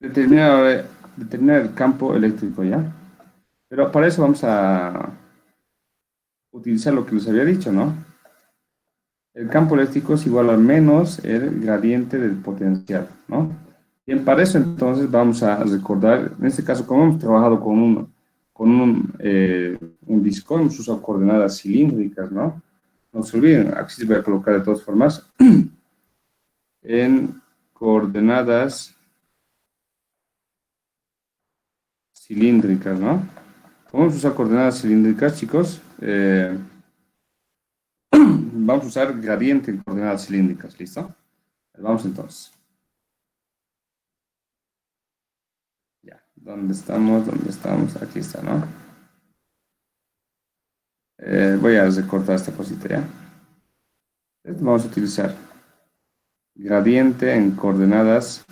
determinar el campo eléctrico, ¿ya? Pero para eso vamos a utilizar lo que les había dicho, ¿no? el campo eléctrico es igual a menos el gradiente del potencial, ¿no? Bien, para eso entonces vamos a recordar, en este caso, como hemos trabajado con un disco, hemos usado coordenadas cilíndricas, ¿no? No se olviden, aquí se voy a colocar de todas formas en coordenadas cilíndricas, ¿no? Vamos a usar coordenadas cilíndricas, chicos. Vamos a usar gradiente en coordenadas cilíndricas, ¿listo? Vamos entonces. Ya, ¿dónde estamos? ¿Dónde estamos? Aquí está, ¿no? Voy a recortar esta cosita, ¿ya? Vamos a utilizar gradiente en coordenadas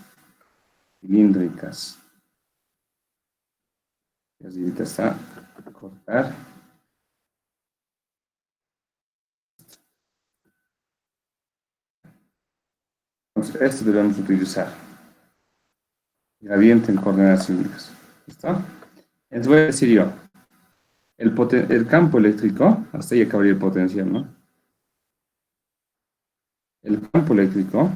cilíndricas. Y así ahorita está. Cortar. Entonces, esto debemos utilizar. Gradiente en coordenadas cilíndricas. ¿Listo? Entonces voy a decir yo. El campo eléctrico, hasta ahí acabaría el potencial, ¿no? El campo eléctrico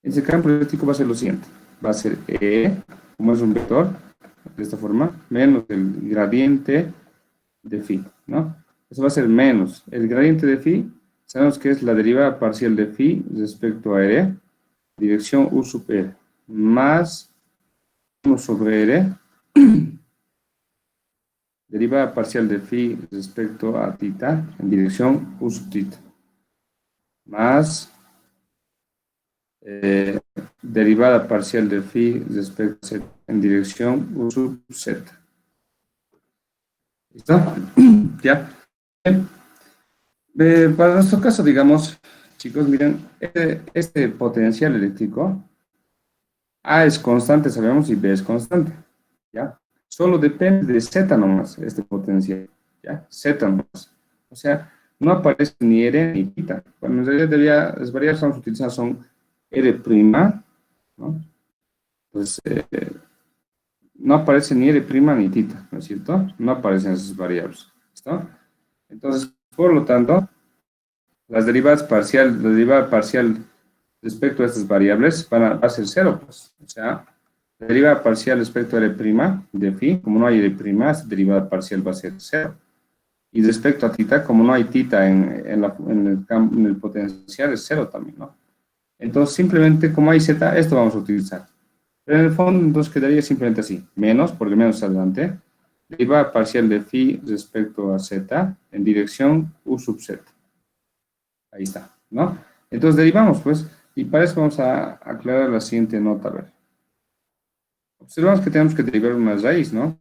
ese campo eléctrico va a ser lo siguiente, va a ser E, como es un vector, de esta forma, menos el gradiente de phi, ¿no? Eso va a ser menos el gradiente de phi, sabemos que es la derivada parcial de phi respecto a R, dirección U sub R, más 1 sobre R, derivada parcial de phi respecto a tita en dirección U sub tita, más derivada parcial de phi respecto a z en dirección U sub z. ¿Listo? ¿Ya? Bien. Para nuestro caso, digamos, chicos, miren, este potencial eléctrico, A es constante, sabemos, y B es constante, ¿ya? Solo depende de Z nomás, este potencial, ¿ya? Z nomás. O sea, no aparece ni R ni θ. Bueno, en realidad las variables que vamos a utilizar son R', ¿no? Pues no aparece ni R' ni θ, ¿no es cierto? No aparecen esas variables, ¿listo? Entonces, por lo tanto, la derivada parcial respecto a estas variables va a ser cero, pues. O sea, la derivada parcial respecto a R' de phi, como no hay R', esta derivada parcial va a ser cero. Y respecto a θ, como no hay θ en el potencial, es cero también, ¿no? Entonces, simplemente como hay z, esto vamos a utilizar. Pero en el fondo, entonces quedaría simplemente así, menos, porque menos es adelante, derivada parcial de phi respecto a z en dirección U sub z. Ahí está, ¿no? Entonces derivamos, pues, y para eso vamos a aclarar la siguiente nota, a ver. Observamos que tenemos que derivar una raíz, ¿no?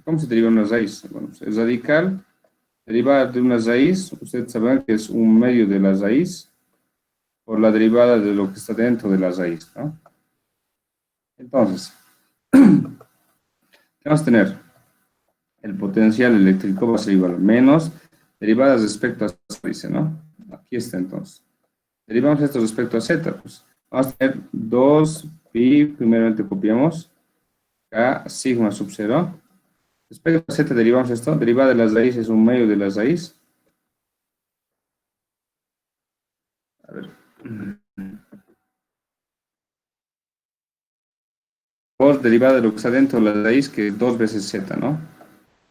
¿Cómo se deriva una raíz? Bueno, pues el radical derivada de una raíz, ustedes sabrán que es un medio de la raíz por la derivada de lo que está dentro de la raíz, ¿no? Entonces, ¿qué vamos a tener? El potencial eléctrico va a ser igual a menos derivadas respecto a raíz, ¿no? Aquí está entonces. Derivamos esto respecto a z, pues vamos a tener 2 pi, primeramente copiamos, k sigma sub 0. Respecto a z derivamos esto, derivada de las raíces es un medio de la raíz. A ver. 2 derivada de lo que está dentro de la raíz, que es 2 veces z, ¿no?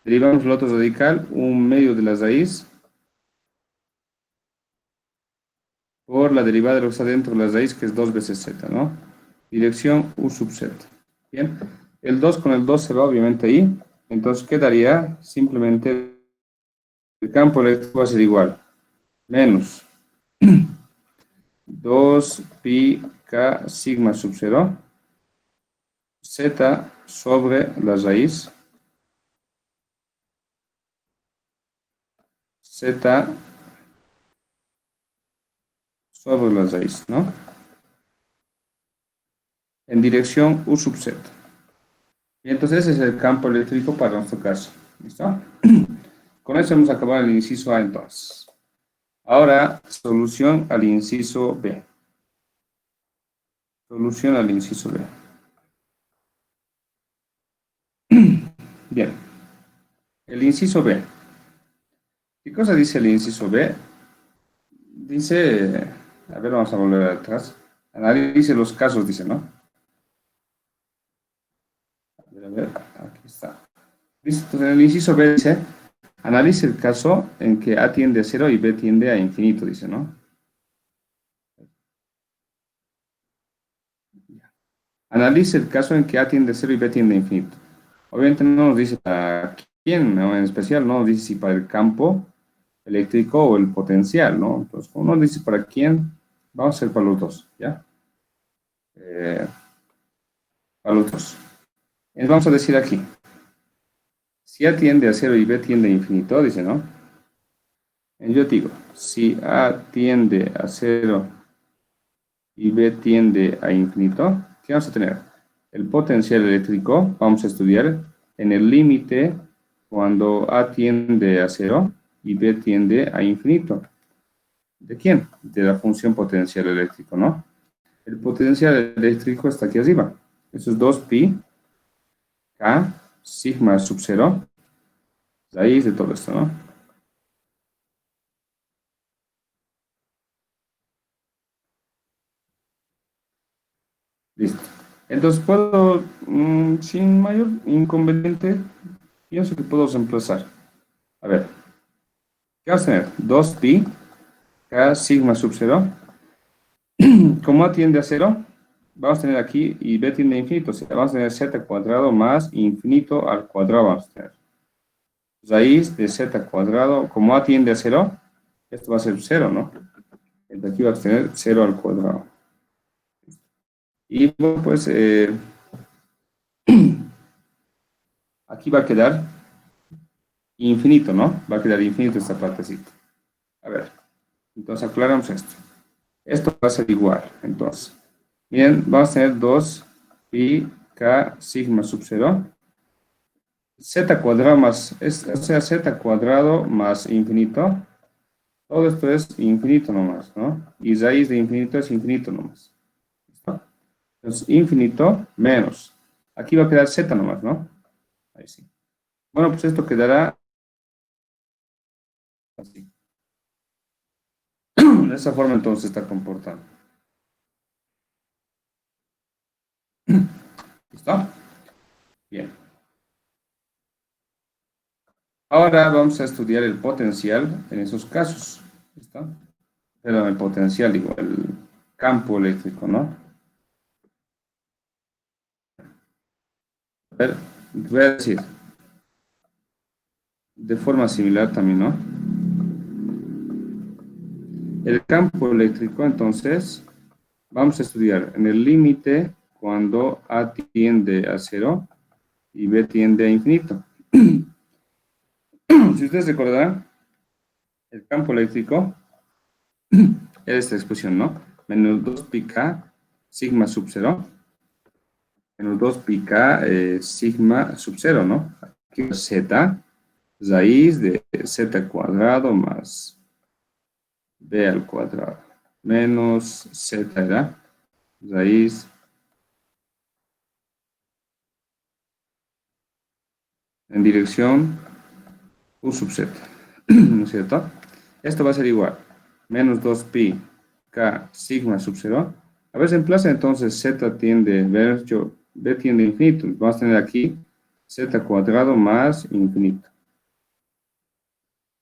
Derivamos el otro radical, un medio de la raíz, por la derivada de lo que está dentro de la raíz, que es 2 veces z, ¿no? Dirección U sub z. Bien, el 2 con el 2 se va obviamente ahí, entonces quedaría simplemente el campo eléctrico va a ser igual, menos 2 pi k sigma sub 0, z sobre la raíz, z sobre la raíz, ¿no? En dirección U sub z. Y entonces ese es el campo eléctrico para nuestro caso. ¿Listo? Con eso hemos acabado el inciso A entonces. Ahora, solución al inciso B. Solución al inciso B. Bien. el inciso B. ¿Qué cosa dice el inciso B? Dice, a ver, vamos a volver atrás. Analice los casos, dice, ¿no? A ver, aquí está. Dice, entonces, en el inciso B dice, analice el caso en que A tiende a 0 y B tiende a infinito, dice, ¿no? Analice el caso en que A tiende a 0 y B tiende a infinito. Obviamente no nos dice para quién, ¿no? En especial no nos dice si para el campo eléctrico o el potencial, ¿no? Entonces, como nos dice para quién, vamos a hacer para los dos, ¿ya? Para los dos. Entonces, vamos a decir aquí, si A tiende a 0 y B tiende a infinito, dice, ¿no? Yo digo, si A tiende a 0 y B tiende a infinito, ¿qué vamos a tener? El potencial eléctrico, vamos a estudiar en el límite cuando A tiende a 0 y B tiende a infinito. ¿De quién? De la función potencial eléctrico, ¿no? El potencial eléctrico está aquí arriba. Eso es 2pi K sigma sub 0 raíz de todo esto, ¿no? Listo. Entonces puedo, sin mayor inconveniente, pienso que puedo reemplazar. A ver, ¿qué vamos a tener? 2pi K sigma sub 0. Como A tiende a 0, vamos a tener aquí, y B tiende a infinito, o sea, vamos a tener z cuadrado más infinito al cuadrado, vamos a tener. Raíz de z cuadrado, como A tiende a 0, esto va a ser 0, ¿no? Entonces aquí vamos a tener 0 al cuadrado. Y bueno, pues aquí va a quedar infinito, ¿no? Va a quedar infinito esta partecita. A ver, entonces aclaramos esto. Esto va a ser igual, entonces. Bien, vamos a tener 2 pi k sigma sub 0. Z cuadrado más, o sea, z cuadrado más infinito. Todo esto es infinito nomás, ¿no? Y raíz de infinito es infinito nomás. ¿Listo? Entonces, infinito menos. Aquí va a quedar z nomás, ¿no? Ahí sí. Bueno, pues esto quedará así. De esa forma entonces se está comportando. ¿Listo? Bien. Ahora vamos a estudiar el potencial en esos casos. ¿Listo? Pero el potencial, digo, el campo eléctrico, ¿no? A ver, voy a decir, de forma similar también, ¿no? El campo eléctrico, entonces, vamos a estudiar en el límite cuando A tiende a 0 y B tiende a infinito. Si ustedes recordarán, el campo eléctrico es esta expresión, ¿no? Menos 2 pi K sigma sub 0. Menos 2 pi K sigma sub 0, ¿no? Aquí es Z, raíz de Z cuadrado más B al cuadrado. Menos Z era raíz en dirección U sub Z. ¿No es cierto? Esto va a ser igual. Menos 2 pi K sigma sub 0. A ver, se emplaza entonces Z tiende, B tiende a infinito. Vamos a tener aquí Z cuadrado más infinito.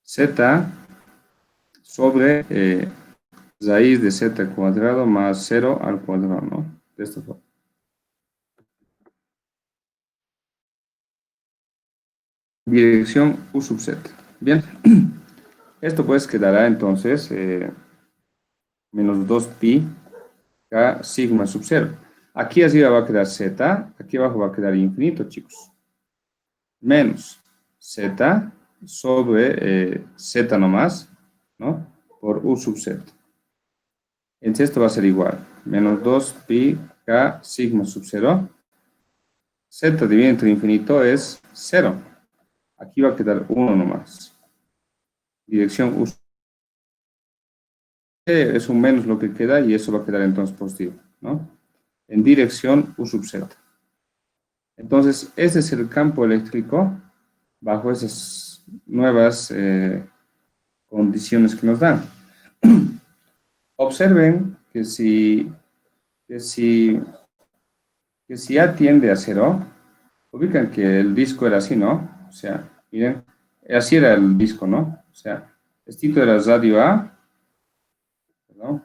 Z sobre raíz de Z cuadrado más 0 al cuadrado, ¿no? De esta forma. Dirección U sub Z. Bien. Esto pues quedará entonces menos 2 pi K sigma sub 0. Aquí arriba va a quedar Z, aquí abajo va a quedar infinito, chicos. Menos Z sobre Z nomás, ¿no? Por U sub Z. Entonces esto va a ser igual. Menos 2 pi K sigma sub 0. Z dividido entre infinito es 0. Aquí va a quedar 1 nomás. Dirección U sub Z. Es un menos lo que queda y eso va a quedar entonces positivo, ¿no? En dirección U sub Z. Entonces, ese es el campo eléctrico bajo esas nuevas condiciones que nos dan. Observen que si, que si A tiende a cero, ubican que el disco era así, ¿no? O sea, miren, así era el disco, ¿no? O sea, esto era radio A, perdón,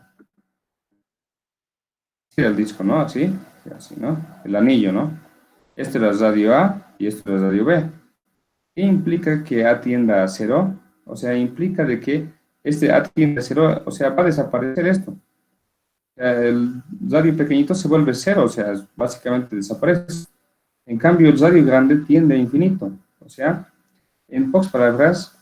así era el disco, ¿no? Así, así, ¿no? El anillo, ¿no? Este era radio A y esto era radio B. ¿Qué implica que A tienda a cero? O sea, implica de que este A tiende a cero, o sea, va a desaparecer esto. El radio pequeñito se vuelve cero, o sea, básicamente desaparece. En cambio, el radio grande tiende a infinito. O sea, en pocas palabras,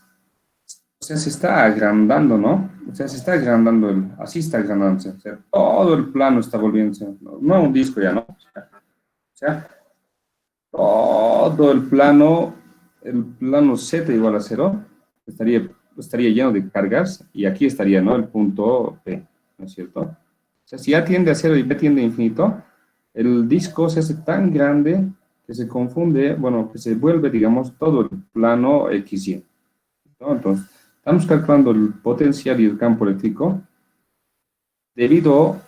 o sea, se está agrandando, ¿no? O sea, se está agrandando, así está agrandándose. O sea, todo el plano está volviéndose, no un disco ya, ¿no? O sea, todo el plano Z igual a cero, estaría lleno de cargas y aquí estaría, ¿no? El punto P, ¿no es cierto? O sea, si A tiende a cero y B tiende a infinito, el disco se hace tan grande que se confunde, bueno, que se vuelve, digamos, todo el plano XY, ¿no? Entonces, estamos calculando el potencial y el campo eléctrico debido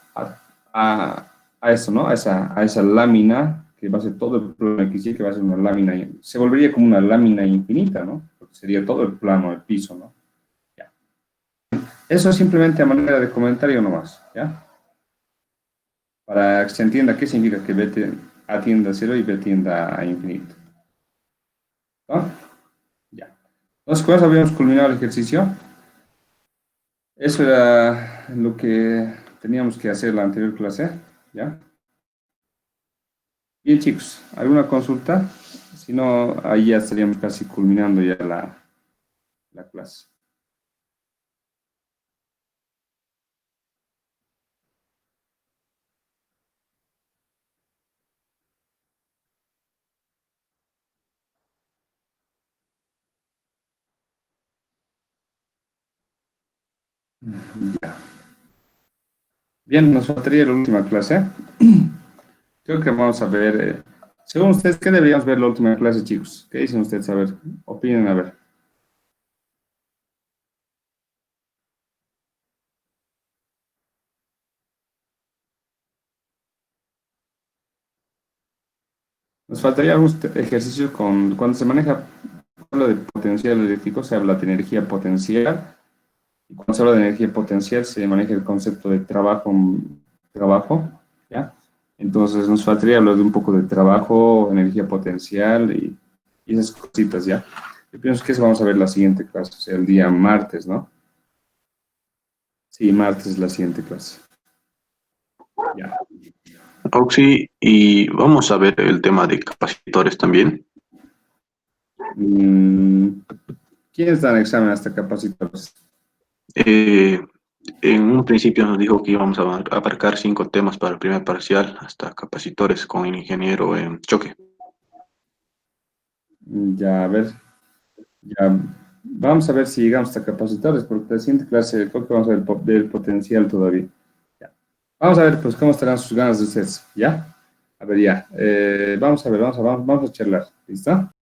a eso, ¿no? A esa lámina que va a ser todo el plano XY, que va a ser una lámina, se volvería como una lámina infinita, ¿no? Porque sería todo el plano, el piso, ¿no? Ya. Eso es simplemente a manera de comentario nomás, ¿ya? Para que se entienda qué significa que B atienda a cero y B tienda a infinito. ¿No? Ya. Entonces, con eso habíamos culminado el ejercicio. Eso era lo que teníamos que hacer en la anterior clase, ¿ya? Bien, chicos, ¿alguna consulta? Si no, ahí ya estaríamos casi culminando ya la clase. Ya. Bien, nos faltaría la última clase. Creo que vamos a ver, según ustedes, ¿qué deberíamos ver la última clase, chicos? ¿Qué dicen ustedes? A ver, opinen, a ver. Nos faltaría algún ejercicio cuando se maneja, habla de potencial eléctrico, se habla de energía potencial, y cuando se habla de energía potencial se maneja el concepto de trabajo, ¿ya? Entonces nos faltaría hablar de un poco de trabajo, energía potencial y esas cositas, ¿ya? Yo pienso que eso vamos a ver la siguiente clase, o sea, el día martes, ¿no? Sí, martes es la siguiente clase. Ya. Oxy, y vamos a ver el tema de capacitores también. ¿Quiénes dan examen hasta capacitores? En un principio nos dijo que íbamos a abarcar 5 temas para el primer parcial, hasta capacitores con el ingeniero en choque. Ya, a ver, ya, vamos a ver si llegamos hasta capacitores, porque la siguiente clase creo que vamos a ver del potencial todavía. Ya. Vamos a ver, pues, cómo estarán sus ganas de ustedes, ¿ya? A ver, ya, vamos a ver, vamos a charlar, ¿listo?